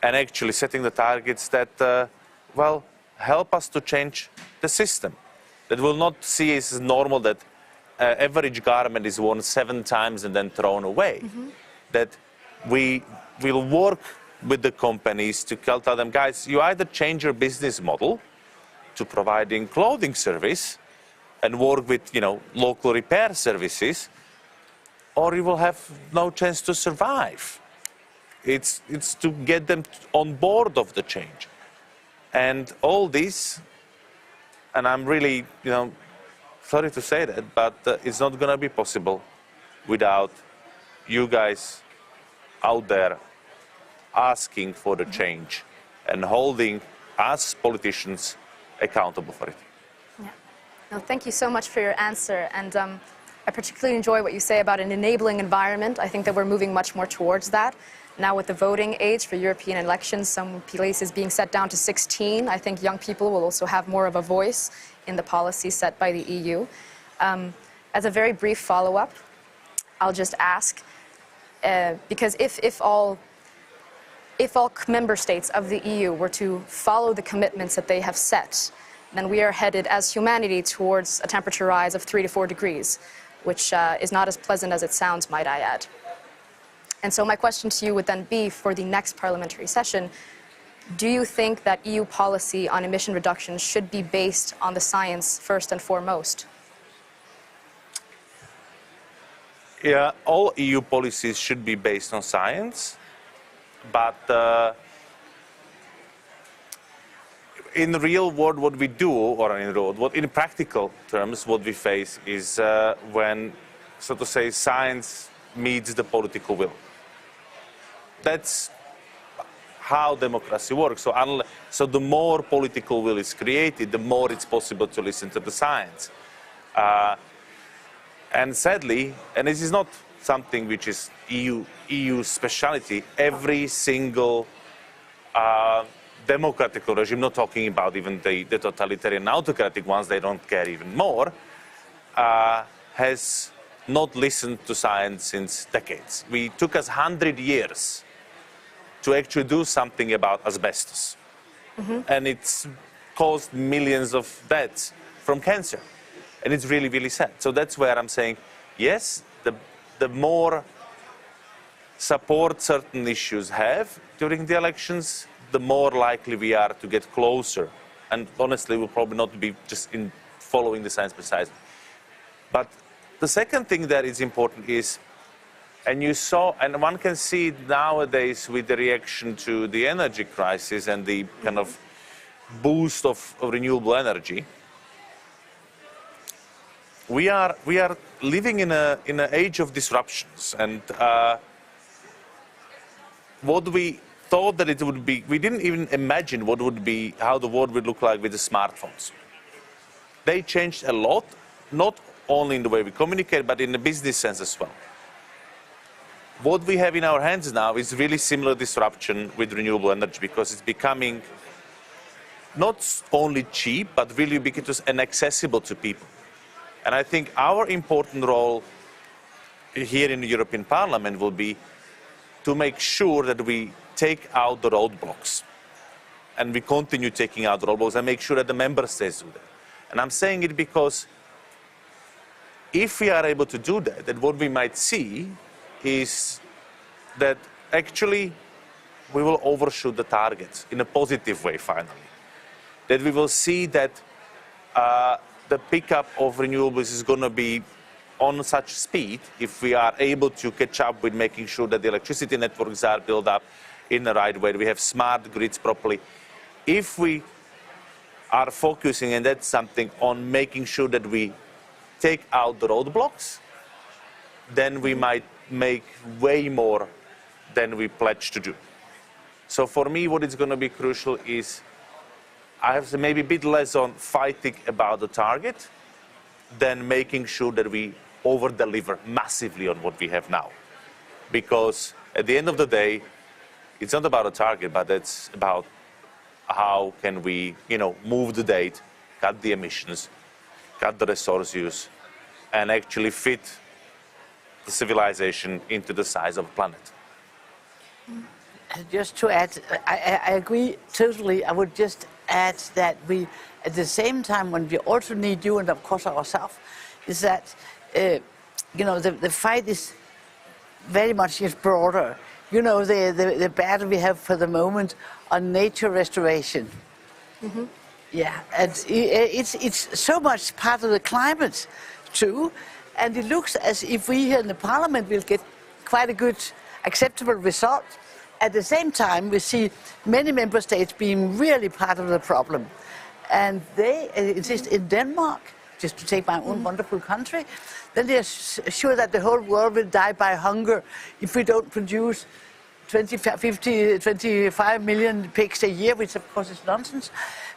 and actually setting the targets that, well, help us to change the system. That will not see it as normal that average garment is worn 7 times and then thrown away. That we will work with the companies to tell them, guys, you either change your business model to providing clothing service and work with, local repair services, or you will have no chance to survive. It's to get them on board of the change. And all this, and I'm really, sorry to say that, but it's not going to be possible without you guys out there asking for the change and holding us politicians accountable for it. Yeah. No, thank you so much for your answer. And I particularly enjoy what you say about an enabling environment. I think that we're moving much more towards that. Now with the voting age for European elections, some places being set down to 16, I think young people will also have more of a voice in the policy set by the EU. As a very brief follow-up, I'll just ask, because if all member states of the EU were to follow the commitments that they have set, then we are headed as humanity towards a temperature rise of 3 to 4 degrees, which is not as pleasant as it sounds, might I add. And so my question to you would then be, for the next parliamentary session, do you think that EU policy on emission reductions should be based on the science first and foremost? Yeah, all EU policies should be based on science, but in the real world what we do, or in practical terms, what we face is when, so to say, science meets the political will. That's how democracy works. So the more political will is created, the more it's possible to listen to the science. And sadly, and this is not something which is EU speciality, every single democratic regime, not talking about even the totalitarian autocratic ones, they don't care even more, has not listened to science since decades. It took us 100 years to actually do something about asbestos. And it's caused millions of deaths from cancer. And it's really, really sad. So that's where I'm saying, yes, the more support certain issues have during the elections, the more likely we are to get closer. And honestly, we'll probably not be just in following the science precisely. But the second thing that is important is, and you saw, and one can see it nowadays with the reaction to the energy crisis and the kind of boost of renewable energy, we are living in an age of disruptions, and what we thought that it would be, we didn't even imagine what would be, how the world would look like with the smartphones. They changed a lot, not only in the way we communicate, but in the business sense as well. What we have in our hands now is really similar disruption with renewable energy, because it's becoming not only cheap, but really ubiquitous and accessible to people. And I think our important role here in the European Parliament will be to make sure that we take out the roadblocks. And we continue taking out the roadblocks and make sure that the member states do that. And I'm saying it because if we are able to do that, then what we might see is that actually we will overshoot the targets in a positive way finally. That we will see that the pickup of renewables is going to be on such speed if we are able to catch up with making sure that the electricity networks are built up in the right way, we have smart grids properly. If we are focusing, and that's something, on making sure that we take out the roadblocks, then we might make way more than we pledge to do. So for me, what is going to be crucial is I have to maybe a bit less on fighting about the target than making sure that we over-deliver massively on what we have now. Because at the end of the day, it's not about a target, but it's about how can we, move the date, cut the emissions, cut the resource use, and actually fit the civilization into the size of the planet. Just to add, I agree totally. I would just add that we, at the same time, when we also need you and of course ourselves, is that, the fight is very much broader. The battle we have for the moment on nature restoration. Mm-hmm. Yeah, and it's so much part of the climate too, and it looks as if we here in the Parliament will get quite a good, acceptable result. At the same time, we see many member states being really part of the problem, and they insist in Denmark, just to take my own wonderful country, then they're sure that the whole world will die by hunger if we don't produce 25 million pigs a year, which of course is nonsense.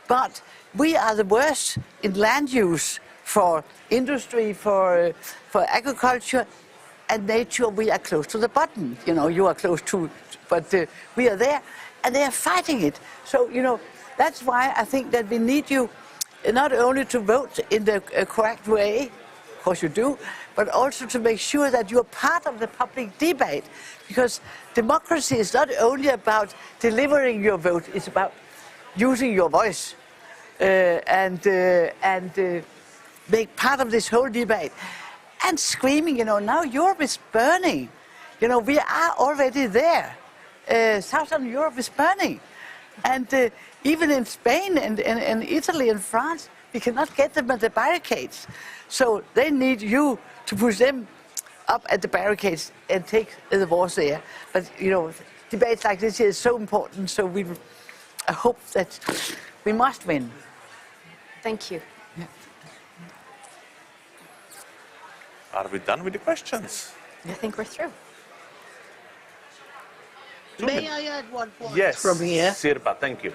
But we are the worst in land use for industry, for agriculture, and nature. We are close to the bottom. You are close to, but we are there, and they are fighting it. So that's why I think that we need you not only to vote in the correct way, of course you do, but also to make sure that you are part of the public debate, because democracy is not only about delivering your vote; it's about using your voice and make part of this whole debate and screaming. Now Europe is burning. We are already there. Southern Europe is burning, and even in Spain and Italy and France, we cannot get them at the barricades. So they need you to push them up at the barricades and take the wars there. But debates like this is so important. So I hope that we must win. Thank you. Yeah. Are we done with the questions? I think we're through. May I add one point Yes, from here? Sirpa, thank you.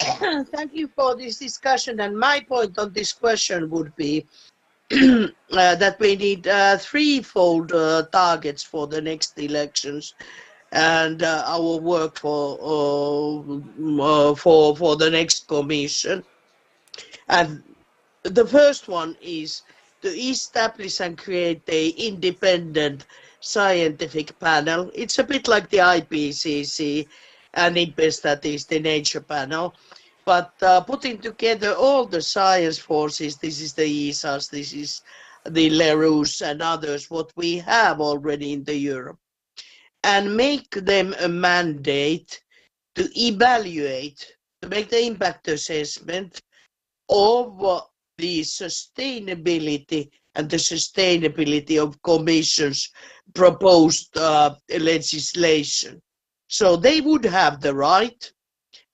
Thank you for this discussion. And my point on this question would be that we need threefold targets for the next elections, and our work for the next commission. And the first one is to establish and create an independent scientific panel. It's a bit like the IPCC and IPBES, that is the nature panel, but putting together all the science forces. This is the ESAs, this is the LERUS and others, what we have already in the Europe, and make them a mandate to evaluate, to make the impact assessment of the sustainability and the sustainability of Commission's proposed legislation. So they would have the right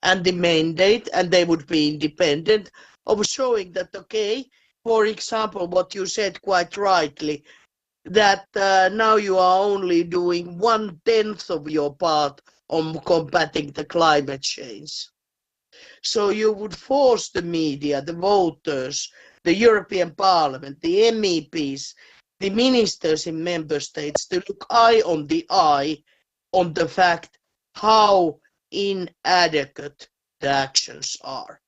and the mandate, and they would be independent of showing that, okay, for example, what you said quite rightly, that now you are only doing 1/10 of your part on combating the climate change. So you would force the media, the voters, the European Parliament, the MEPs, the ministers in member states to look eye on the fact how inadequate the actions are.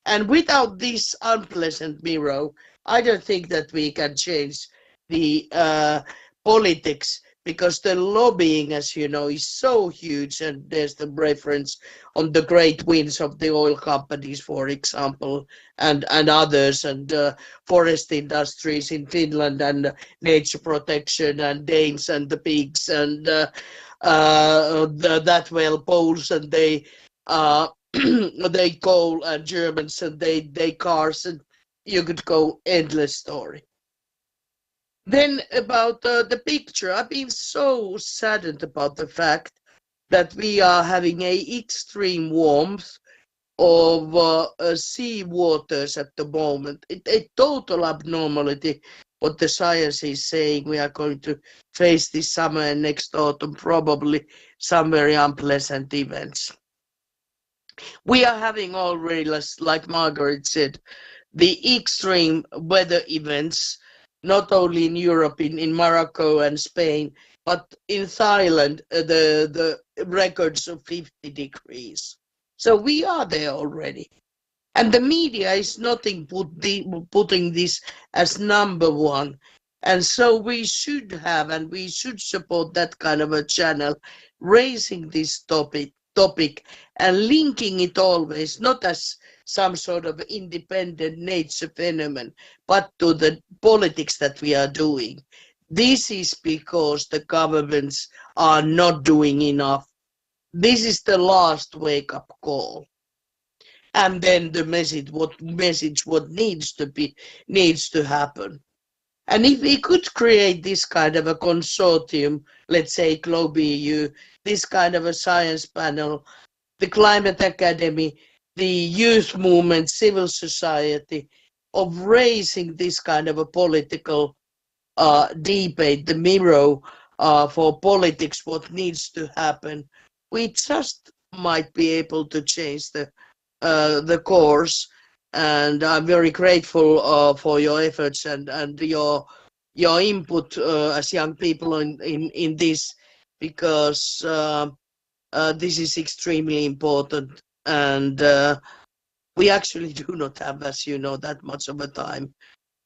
And without this unpleasant mirror, I don't think that we can change the politics, because the lobbying, as you know, is so huge, and there's the reference on the great wins of the oil companies, for example, and others, and forest industries in Finland, and nature protection, and Danes and the pigs, and that well Poles, and they coal, and Germans, and they cars, and you could go endless story. Then about the picture, I've been so saddened about the fact that we are having a extreme warmth of sea waters at the moment. A total abnormality, what the science is saying. We are going to face this summer and next autumn probably some very unpleasant events. We are having already, like Margaret said, the extreme weather events not only in Europe, in Morocco and Spain, but in Thailand, the records of 50 degrees. So we are there already. And the media is nothing putting this as number one. And so we should have, and we should support that kind of a channel, raising this topic and linking it always, not as some sort of independent nature phenomenon, but to the politics that we are doing. This is because the governments are not doing enough. This is the last wake-up call. And then the message what needs to happen. And if we could create this kind of a consortium, let's say Globe EU, this kind of a science panel, the Climate Academy, the youth movement, civil society, of raising this kind of a political debate, the mirror for politics, what needs to happen, we just might be able to change the course. And I'm very grateful for your efforts and your input as young people in this, because this is extremely important. And we actually do not have, as you know, that much of a time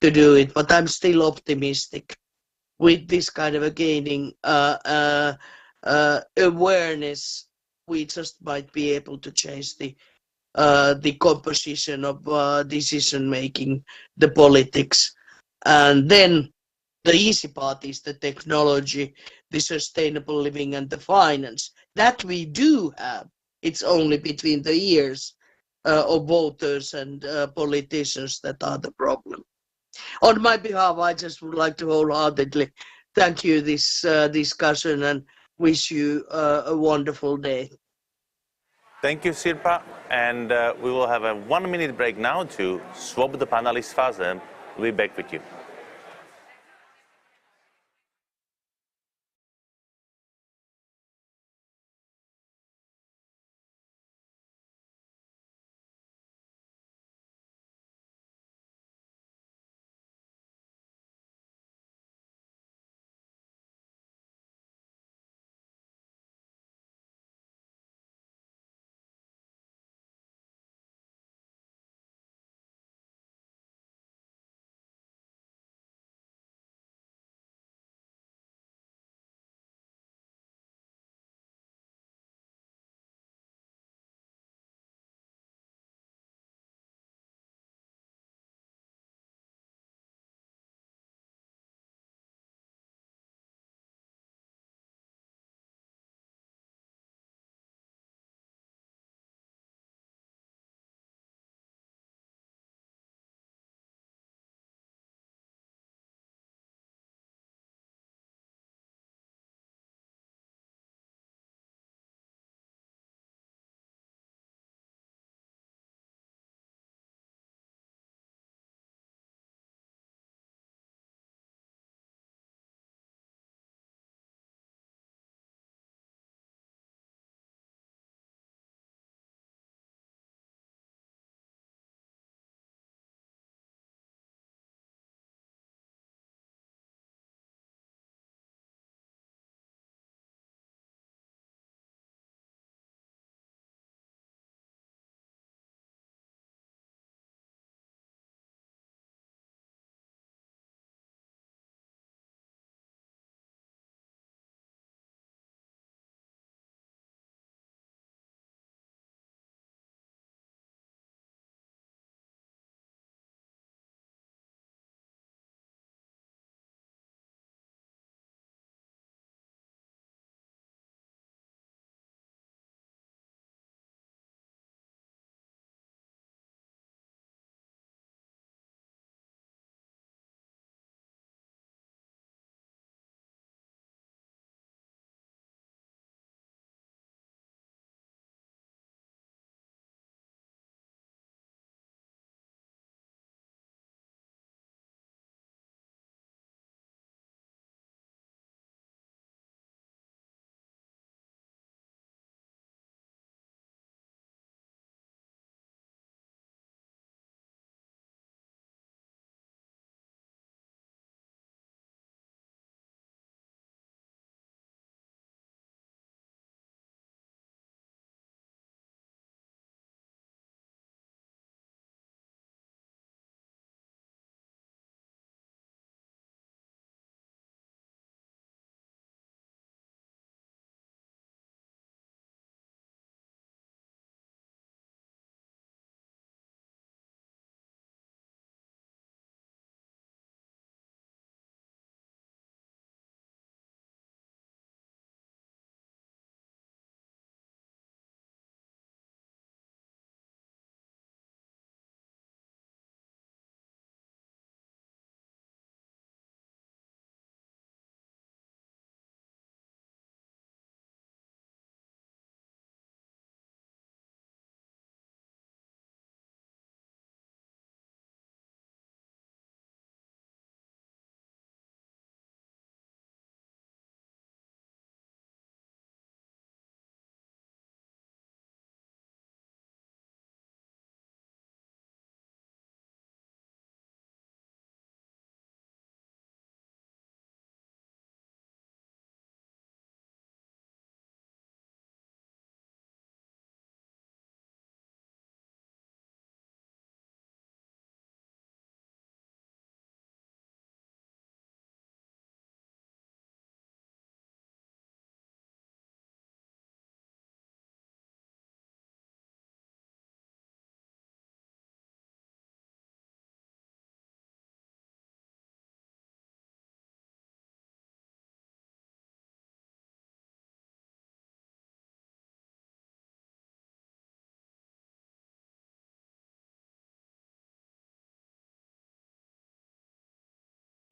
to do it. But I'm still optimistic with this kind of a gaining awareness. We just might be able to change the composition of decision making, the politics. And then the easy part is the technology, the sustainable living, and the finance. That we do have. It's only between the ears of voters and politicians that are the problem. On my behalf, I just would like to wholeheartedly thank you this discussion and wish you a wonderful day. Thank you, Sirpa. And we will have a 1-minute break now to swap the panelist Phase. We'll be back with you.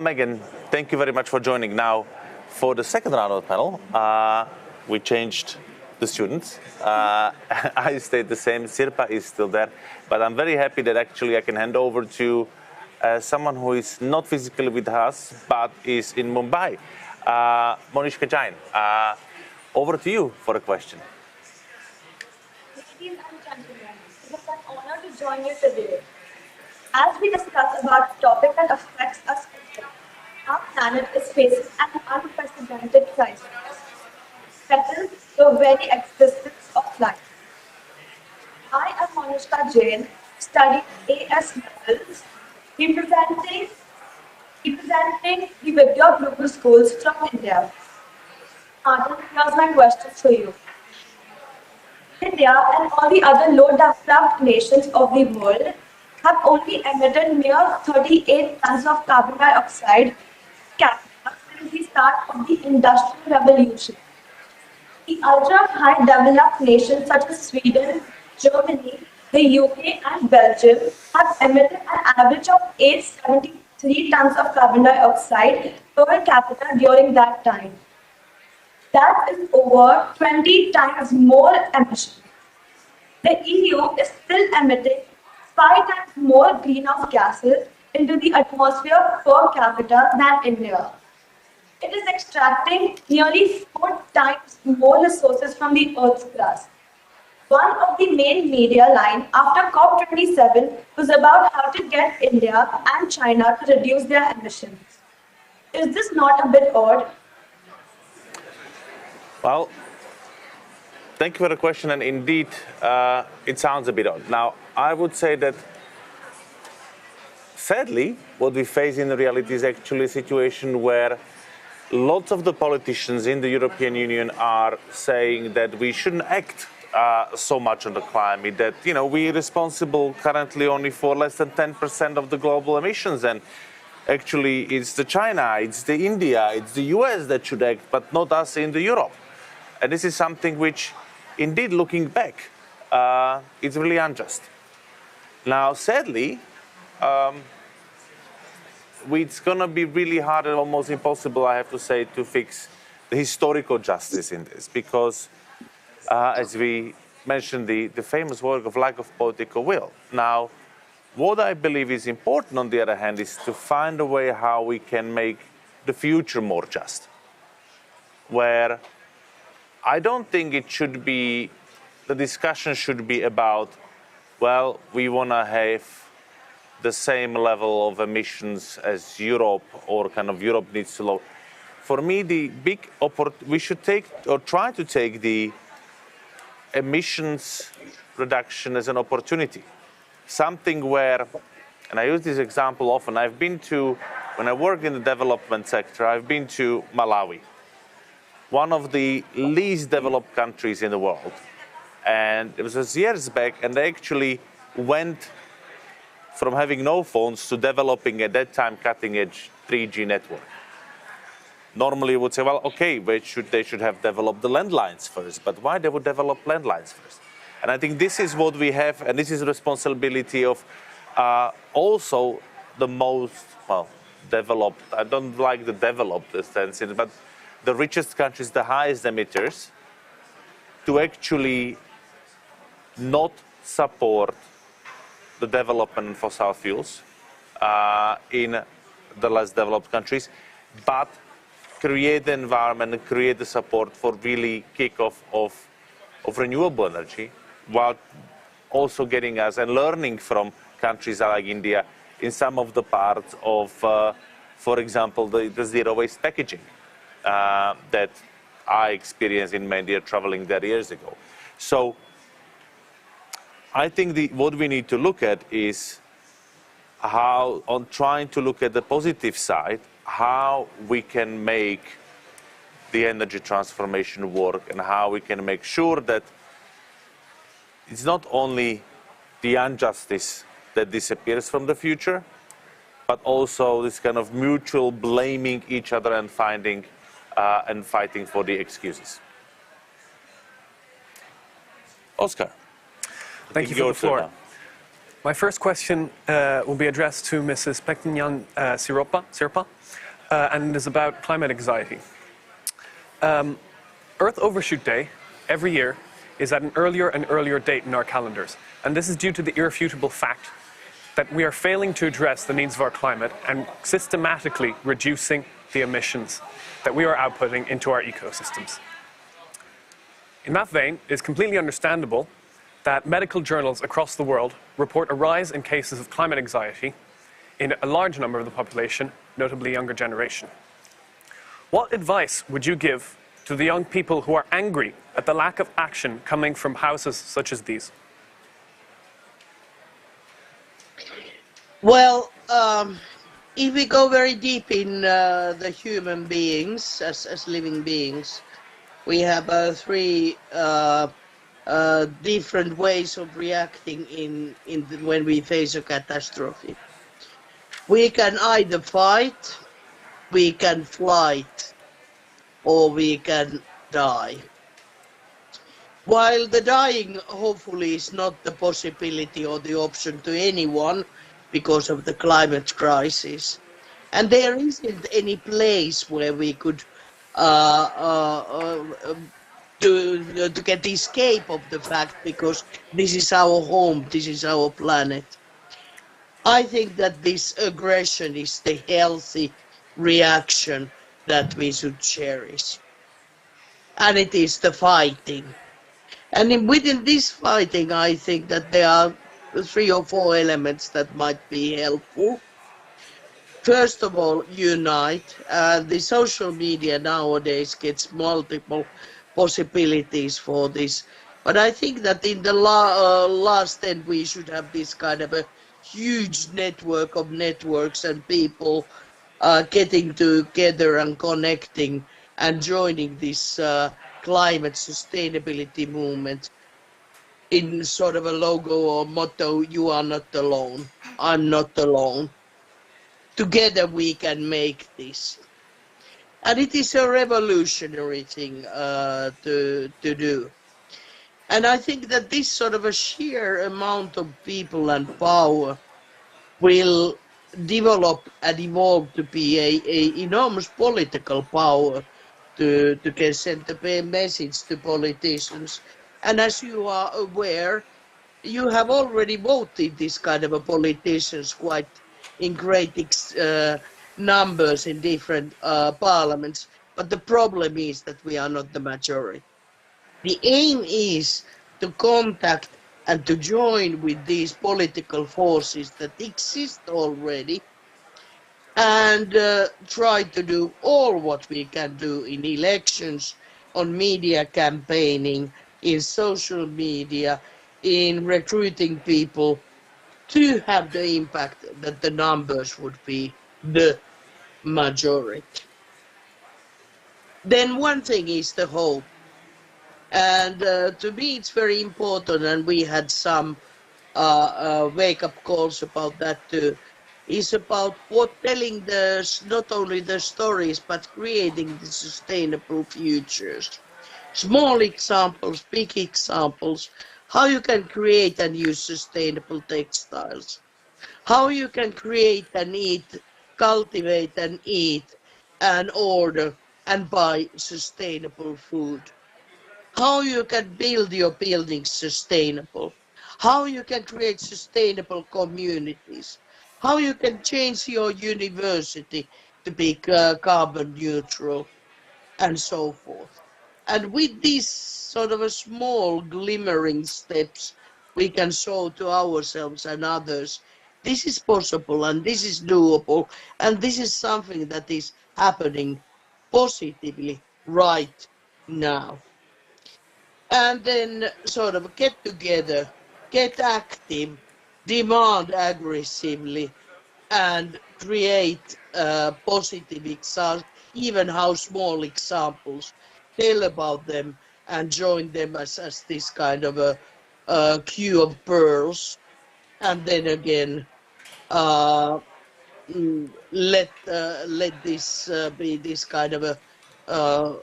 Megan, thank you very much for joining. Now, for the second round of the panel, we changed the students. I stayed the same. Sirpa is still there, but I'm very happy that actually I can hand over to someone who is not physically with us, but is in Mumbai. Monishka Jain, over to you for a question. Ladies and gentlemen, it is an honor to join you today. As we discuss about a topic that affects us all, our planet is facing an unprecedented crisis, threatens the very existence of life. I am Monishka Jain, studying AS levels, representing the Vidya Global Schools from India. Arjun, here's my questions for you. India and all the other low-developed nations of the world have only emitted mere 38 tons of carbon dioxide capita since the start of the Industrial Revolution. The ultra-high developed nations such as Sweden, Germany, the UK and Belgium have emitted an average of 873 tons of carbon dioxide per capita during that time. That is over 20 times more emission. The EU is still emitting 5 times more greenhouse gases into the atmosphere per capita than India. It is extracting nearly 4 times more resources from the Earth's crust. One of the main media line after COP27 was about how to get India and China to reduce their emissions. Is this not a bit odd? Well, thank you for the question, and indeed, it sounds a bit odd. Now, I would say that, sadly, what we face in reality is actually a situation where lots of the politicians in the European Union are saying that we shouldn't act so much on the climate, that, you know, we're responsible currently only for less than 10% of the global emissions, and actually it's the China, it's the India, it's the US that should act, but not us in the Europe. And this is something which, indeed, looking back, is really unjust. Now, sadly, it's going to be really hard and almost impossible, I have to say, to fix the historical justice in this, because, as we mentioned, the famous word of lack of political will. Now, what I believe is important, on the other hand, is to find a way how we can make the future more just, where I don't think it should be, the discussion should be about, well, we want to have the same level of emissions as Europe, or kind of Europe needs to lower. For me, the big we should take, or try to take, the emissions reduction as an opportunity. Something where, and I use this example often, I've been to, when I work in the development sector, I've been to Malawi, one of the least developed countries in the world. And it was years back, and they actually went from having no phones to developing, at that time, cutting-edge 3G network. Normally, you would say, well, okay, they should have developed the landlines first, but why they would develop landlines first? And I think this is what we have, and this is the responsibility of also the most, well, developed, I don't like the developed sense, but the richest countries, the highest emitters, to actually not support the development of fossil fuels in the less developed countries, but create the environment and create the support for really kick-off of renewable energy, while also getting us and learning from countries like India in some of the parts of, for example, the zero-waste packaging that I experienced in India traveling there years ago. So I think what we need to look at is how, on trying to look at the positive side, how we can make the energy transformation work, and how we can make sure that it's not only the injustice that disappears from the future, but also this kind of mutual blaming each other and finding and fighting for the excuses. Oscar. Thank you for the floor. My first question will be addressed to Mrs. Pektinyan Sirpa, and it is about climate anxiety. Earth Overshoot Day, every year, is at an earlier and earlier date in our calendars. And this is due to the irrefutable fact that we are failing to address the needs of our climate and systematically reducing the emissions that we are outputting into our ecosystems. In that vein, it is completely understandable that medical journals across the world report a rise in cases of climate anxiety in a large number of the population, notably younger generation. What advice would you give to the young people who are angry at the lack of action coming from houses such as these? Well, if we go very deep in the human beings as living beings, we have three different ways of reacting when we face a catastrophe. We can either fight, we can flight, or we can die. While the dying hopefully is not the possibility or the option to anyone because of the climate crisis, and there isn't any place where we could to get the escape of the fact, because this is our home, this is our planet. I think that this aggression is the healthy reaction that we should cherish. And it is the fighting. And within this fighting, I think that there are 3 or 4 elements that might be helpful. First of all, unite. The social media nowadays gets multiple possibilities for this. But I think that in the last end, we should have this kind of a huge network of networks and people getting together and connecting and joining this climate sustainability movement in sort of a logo or motto: you are not alone, I'm not alone. Together we can make this. And it is a revolutionary thing to do. And I think that this sort of a sheer amount of people and power will develop and evolve to be a enormous political power to send the message to politicians. And as you are aware, you have already voted this kind of a politicians quite in great numbers in different parliaments. But the problem is that we are not the majority. The aim is to contact and to join with these political forces that exist already, and try to do all what we can do in elections, on media campaigning, in social media, in recruiting people, to have the impact that the numbers would be the majority. Then one thing is the hope. And to me it's very important, and we had some wake-up calls about that too, is about telling not only the stories, but creating the sustainable futures. Small examples, big examples, how you can create and use sustainable textiles, how you can create and eat, cultivate and eat and order and buy sustainable food, how you can build your buildings sustainable, how you can create sustainable communities, how you can change your university to be carbon neutral, and so forth. And with these sort of a small glimmering steps, we can show to ourselves and others, this is possible and this is doable, and this is something that is happening positively right now. And then sort of get together, get active, demand aggressively, and create positive examples, even how small examples, tell about them and join them as this kind of a queue of pearls. And then again, let this be this kind of a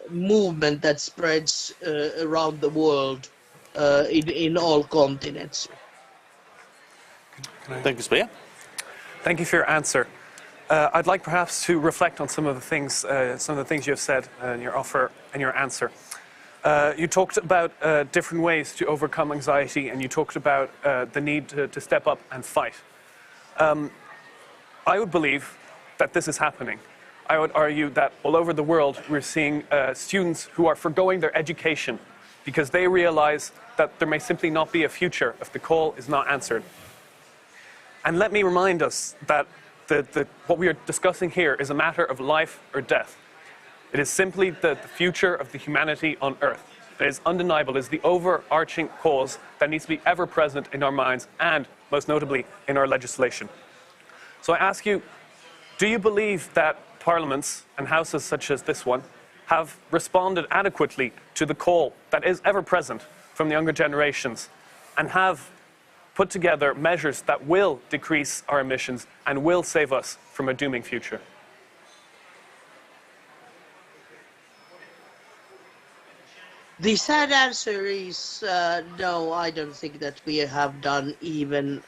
movement that spreads around the world in all continents. Thank you, Spear. Thank you for your answer. I'd like perhaps to reflect on some of the things you have said in your offer and your answer. You talked about different ways to overcome anxiety, and you talked about the need to step up and fight. I would believe that this is happening. I would argue that all over the world we're seeing students who are forgoing their education because they realize that there may simply not be a future if the call is not answered. And let me remind us that what we are discussing here is a matter of life or death. It is simply the future of the humanity on Earth. It is undeniable. It is the overarching cause that needs to be ever present in our minds and, most notably, in our legislation. So I ask you, do you believe that parliaments and houses such as this one have responded adequately to the call that is ever present from the younger generations and have put together measures that will decrease our emissions and will save us from a dooming future? The sad answer is no, I don't think that we have done even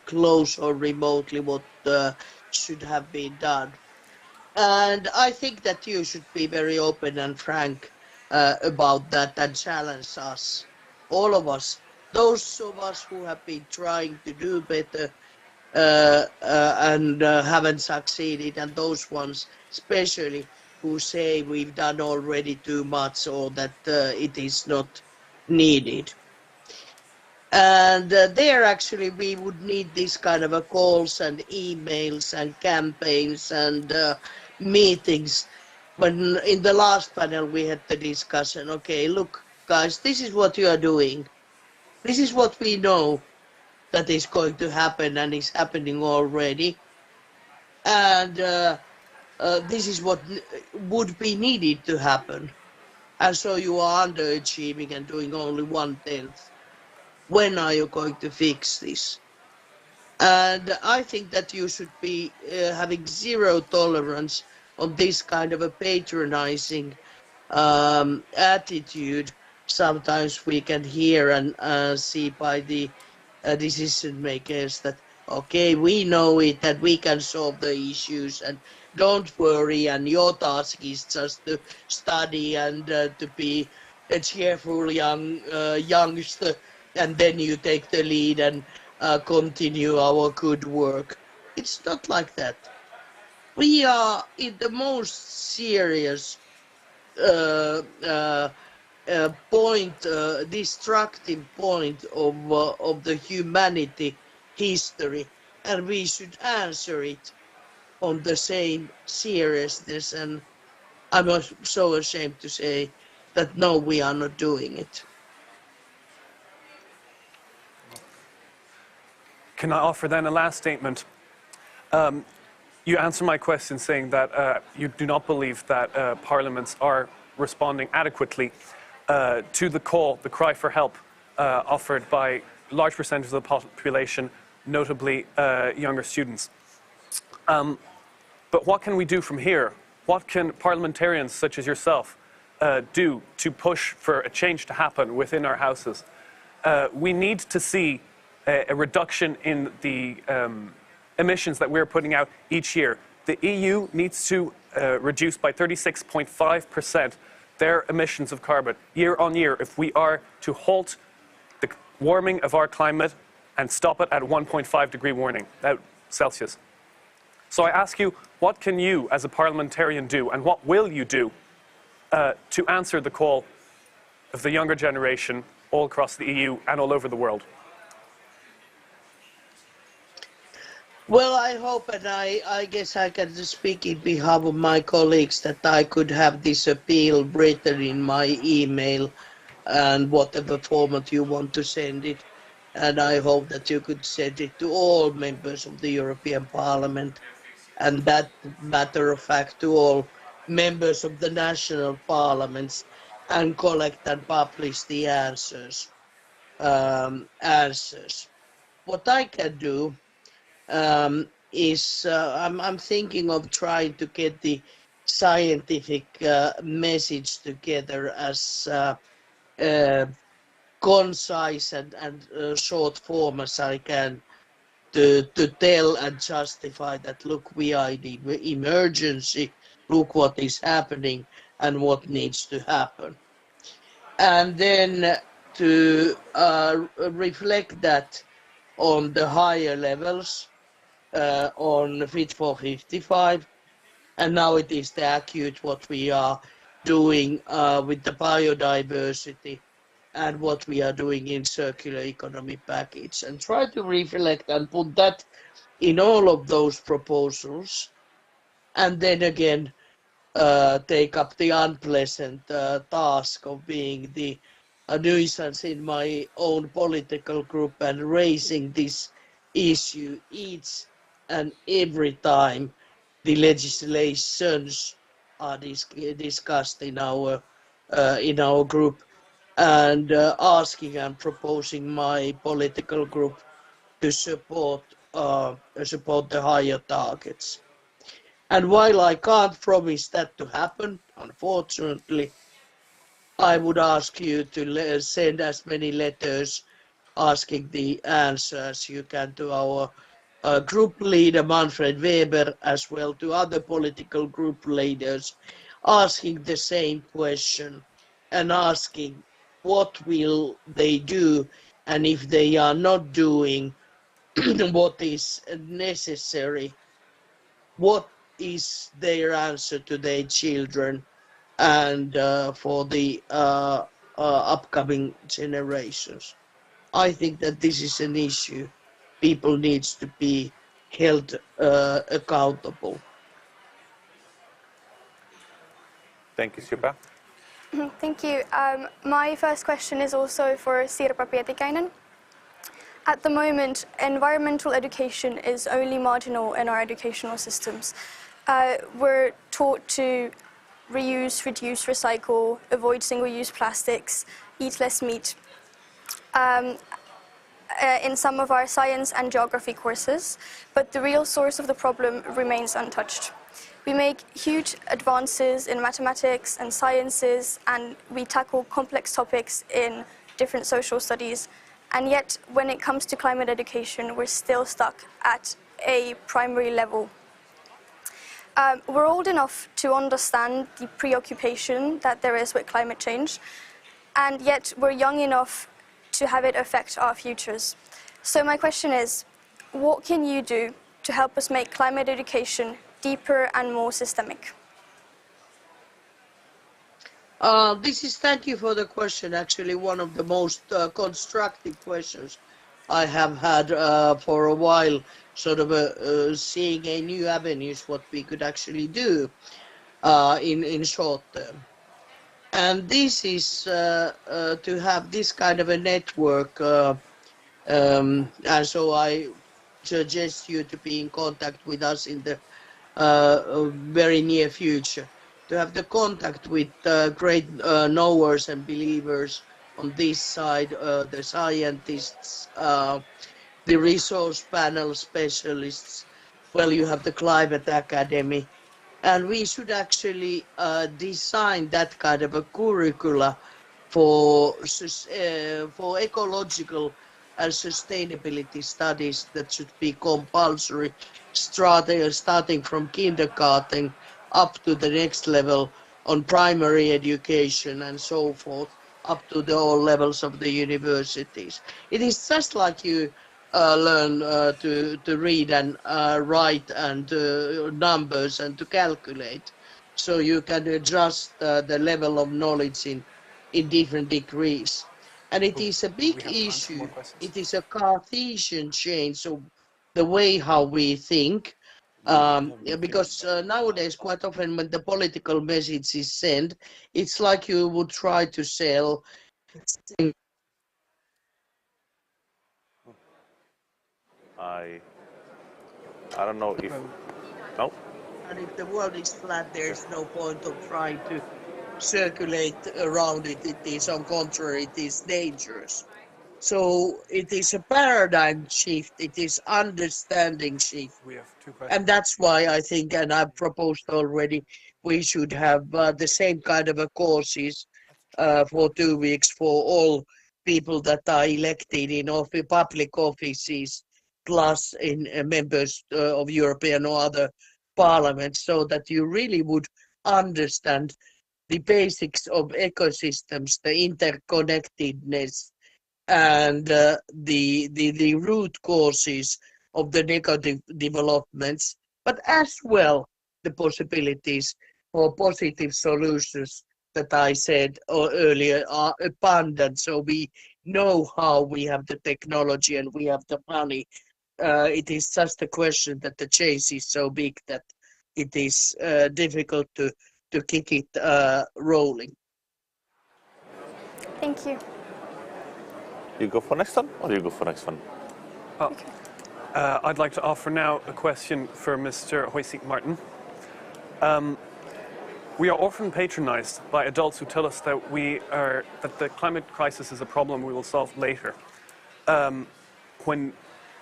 close or remotely what should have been done. And I think that you should be very open and frank about that and challenge us, all of us, those of us who have been trying to do better and haven't succeeded, and those ones especially who say we've done already too much or that it is not needed. And there actually we would need this kind of calls and emails and campaigns and meetings. When in the last panel we had the discussion, okay, look guys, this is what you are doing. This is what we know that is going to happen and is happening already. And this is what would be needed to happen. And so you are underachieving and doing only 1/10. When are you going to fix this? And I think that you should be having zero tolerance on this kind of a patronizing attitude. Sometimes we can hear and see by the decision makers that, okay, we know it and we can solve the issues and don't worry, and your task is just to study and to be a cheerful youngster, and then you take the lead and continue our good work. It's not like that. We are in the most serious destructive point of the humanity history, and we should answer it on the same seriousness. And I'm so ashamed to say that no, we are not doing it. Can I offer then a last statement? You answer my question saying that you do not believe that parliaments are responding adequately to the call, the cry for help offered by large percentages of the population, notably younger students. But what can we do from here? What can parliamentarians such as yourself do to push for a change to happen within our houses? We need to see a reduction in the emissions that we're putting out each year. The EU needs to reduce by 36.5% their emissions of carbon year on year if we are to halt the warming of our climate and stop it at 1.5 degree warming Celsius. So I ask you, what can you as a parliamentarian do, and what will you do to answer the call of the younger generation all across the EU and all over the world? Well, I hope, and I guess I can speak in behalf of my colleagues, that I could have this appeal written in my email and whatever format you want to send it. And I hope that you could send it to all members of the European Parliament, and that matter of fact to all members of the national parliaments, and collect and publish the answers. What I can do is I'm thinking of trying to get the scientific message together as concise and short form as I can, to tell and justify that, look, we are in emergency, look what is happening and what needs to happen. And then to reflect that on the higher levels, on Fit for 55, and now it is the acute what we are doing with the biodiversity and what we are doing in circular economy package, and try to reflect and put that in all of those proposals, and then again take up the unpleasant task of being the nuisance in my own political group and raising this issue each and every time the legislations are discussed in our group, and asking and proposing my political group to support the higher targets. And while I can't promise that to happen, unfortunately, I would ask you to send as many letters asking the answer as you can to our group leader Manfred Weber, as well to other political group leaders, asking the same question and asking what will they do, and if they are not doing what is necessary, what is their answer to their children and for the upcoming generations. I think that this is an issue people needs to be held accountable. Thank you, Sirpa. Thank you. My first question is also for Sirpa Pietikäinen. At the moment, environmental education is only marginal in our educational systems. We're taught to reuse, reduce, recycle, avoid single-use plastics, eat less meat. In some of our science and geography courses, but the real source of the problem remains untouched. We make huge advances in mathematics and sciences, and we tackle complex topics in different social studies, and yet when it comes to climate education, we're still stuck at a primary level. We're old enough to understand the preoccupation that there is with climate change, and yet we're young enough to have it affect our futures. So my question is, what can you do to help us make climate education deeper and more systemic? Thank you for the question, actually one of the most constructive questions I have had for a while, sort of seeing a new avenues what we could actually do in short term. And this is to have this kind of a network, and so I suggest you to be in contact with us in the very near future, to have the contact with great knowers and believers on this side, the scientists, the resource panel specialists. Well, you have the climate academy, and we should actually design that kind of a curricula for ecological and sustainability studies that should be compulsory, starting from kindergarten up to the next level on primary education and so forth, up to the all levels of the universities. It is just like you learn to read and write and numbers and to calculate, so you can adjust the level of knowledge in different degrees. And it is a big issue. It is a Cartesian change of the way how we think, because nowadays quite often when the political message is sent, it's like you would try to sell. I don't know if no. And if the world is flat, there's no point of trying to circulate around it. It is, on contrary, it is dangerous. So it is a paradigm shift. It is understanding shift. We have 2 questions. And that's why I think, and I've proposed already, we should have the same kind of a courses for 2 weeks for all people that are elected in public offices plus in members of European or other parliaments, so that you really would understand the basics of ecosystems, the interconnectedness, and the root causes of the negative developments, but as well the possibilities for positive solutions that I said earlier are abundant. So we know how, we have the technology and we have the money. It is just a question that the change is so big that it is difficult to kick it rolling. Thank you. You go for next one, or you go for next one? Okay. I'd like to offer now a question for Mr. Hoysink-Martin. We are often patronized by adults who tell us that that the climate crisis is a problem we will solve later, when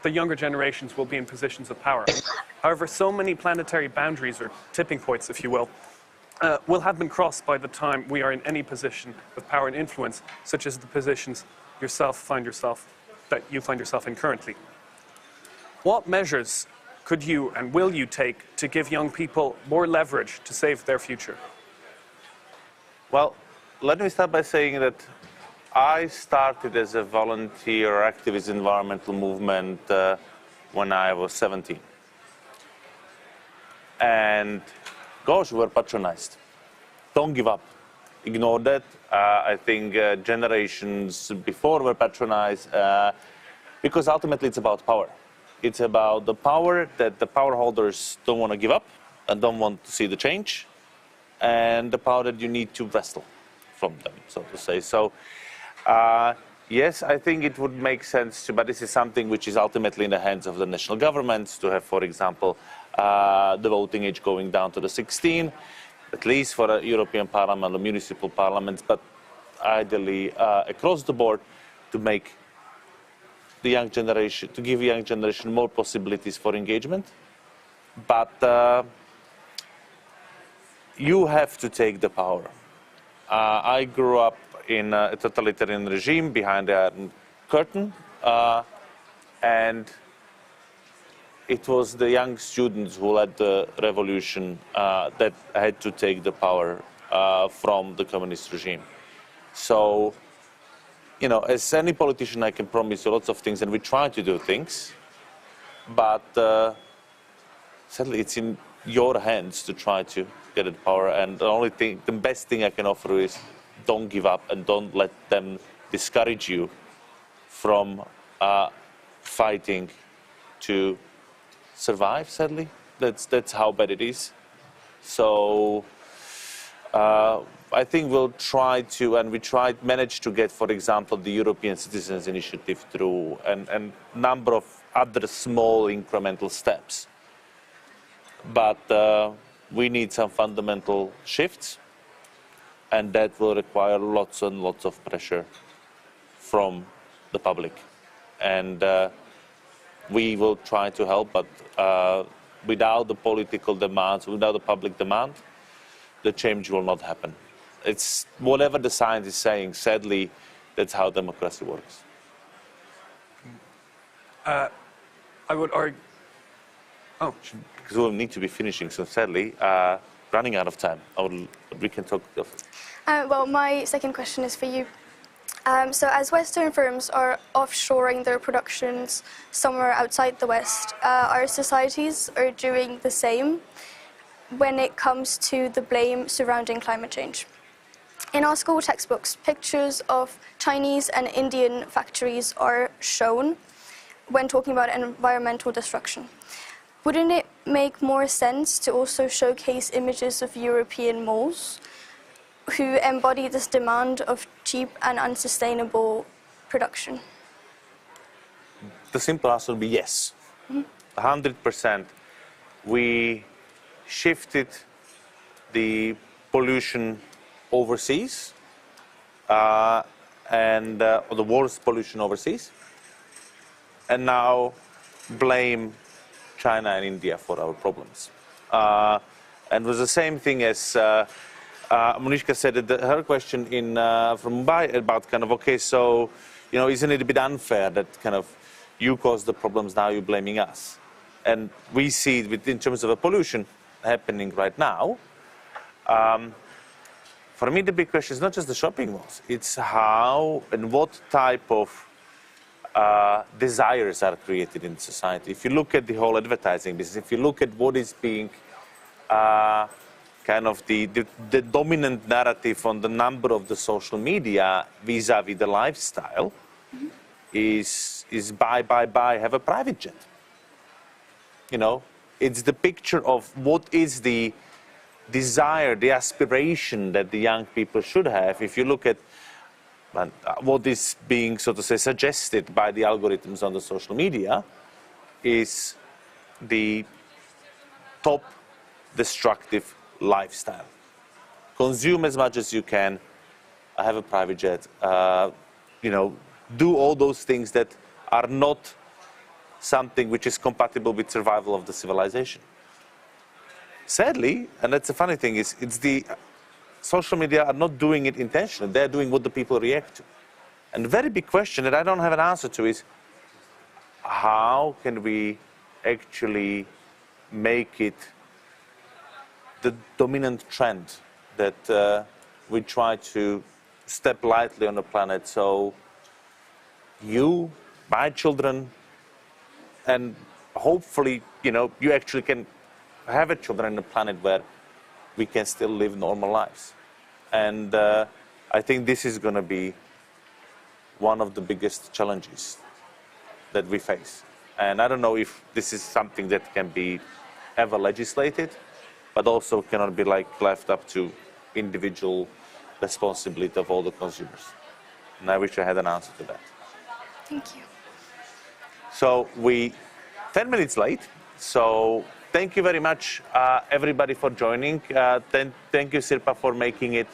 the younger generations will be in positions of power. However, so many planetary boundaries, or tipping points, if you will have been crossed by the time we are in any position of power and influence, such as the positions you find yourself in currently. What measures could you and will you take to give young people more leverage to save their future? Well, let me start by saying that I started as a volunteer or activist environmental movement when I was 17. And gosh, we were patronized. Don't give up. Ignore that. I think generations before were patronized because ultimately it's about power. It's about the power that the power holders don't want to give up and don't want to see the change, and the power that you need to wrestle from them, so to say. So, yes, I think it would make sense to, but this is something which is ultimately in the hands of the national governments to have, for example, the voting age going down to the 16, at least for the European Parliament or municipal parliaments, but ideally across the board to make the young generation, to give young generation more possibilities for engagement. But you have to take the power. I grew up in a totalitarian regime behind the Iron Curtain, and it was the young students who led the revolution that had to take the power from the communist regime. So, you know, as any politician, I can promise you lots of things, and we try to do things, but sadly, it's in your hands to try to get the power. And the best thing I can offer is don't give up and don't let them discourage you from fighting to survive. Sadly, that's how bad it is. So I think we'll try to, and managed to get, for example, the European Citizens Initiative through, and number of other small incremental steps. But we need some fundamental shifts, and that will require lots and lots of pressure from the public. And we will try to help, but without the political demands, without the public demand, the change will not happen. It's whatever the science is saying. Sadly, that's how democracy works. I would argue. Oh, because we'll need to be finishing. So sadly, running out of time. We can talk. Well, my second question is for you. So as Western firms are offshoring their productions somewhere outside the West, our societies are doing the same when it comes to the blame surrounding climate change. In our school textbooks, pictures of Chinese and Indian factories are shown when talking about environmental destruction. Wouldn't it make more sense to also showcase images of European malls who embody this demand of cheap and unsustainable production? The simple answer would be yes. 100%. We shifted the pollution overseas, and the worst pollution overseas, and now blame China and India for our problems. And it was the same thing as Monishka said at her question from Mumbai about kind of, okay, so, you know, isn't it a bit unfair that kind of you caused the problems, now you're blaming us. And we see it in terms of the pollution happening right now. For me, the big question is not just the shopping malls, it's how and what type of desires are created in society. If you look at the whole advertising business, if you look at what is being kind of the dominant narrative on the number of the social media vis-a-vis the lifestyle, is buy, have a private jet. You know, it's the picture of what is the desire, the aspiration that the young people should have. If you look at what is being, so to say, suggested by the algorithms on the social media, is the top destructive lifestyle. Consume as much as you can, have a private jet, you know, do all those things that are not something which is compatible with survival of the civilization. Sadly, and that's the funny thing, is it's the social media are not doing it intentionally, they're doing what the people react to. And the very big question that I don't have an answer to is, how can we actually make it the dominant trend that we try to step lightly on the planet, so you, my children, and hopefully, you know, you actually can have a children on a planet where we can still live normal lives. And I think this is going to be one of the biggest challenges that we face. And I don't know if this is something that can be ever legislated, but also cannot be like left up to individual responsibility of all the consumers. And I wish I had an answer to that. Thank you. So 10 minutes late. So thank you very much, everybody, for joining. Thank you, Sirpa, for making it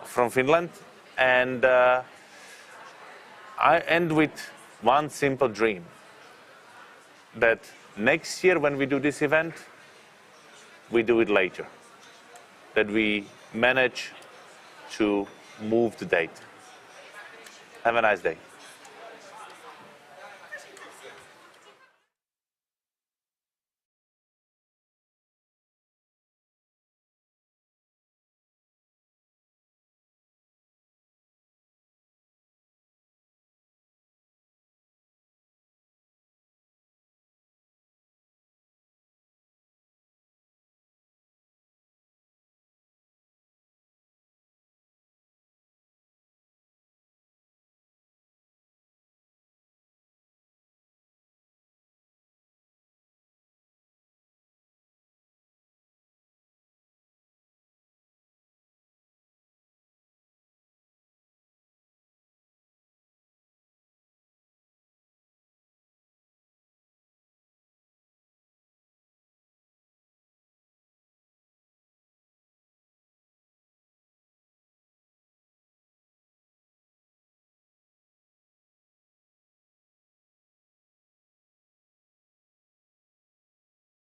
from Finland. And I end with one simple dream, that next year when we do this event, we do it later, that we manage to move the date. Have a nice day.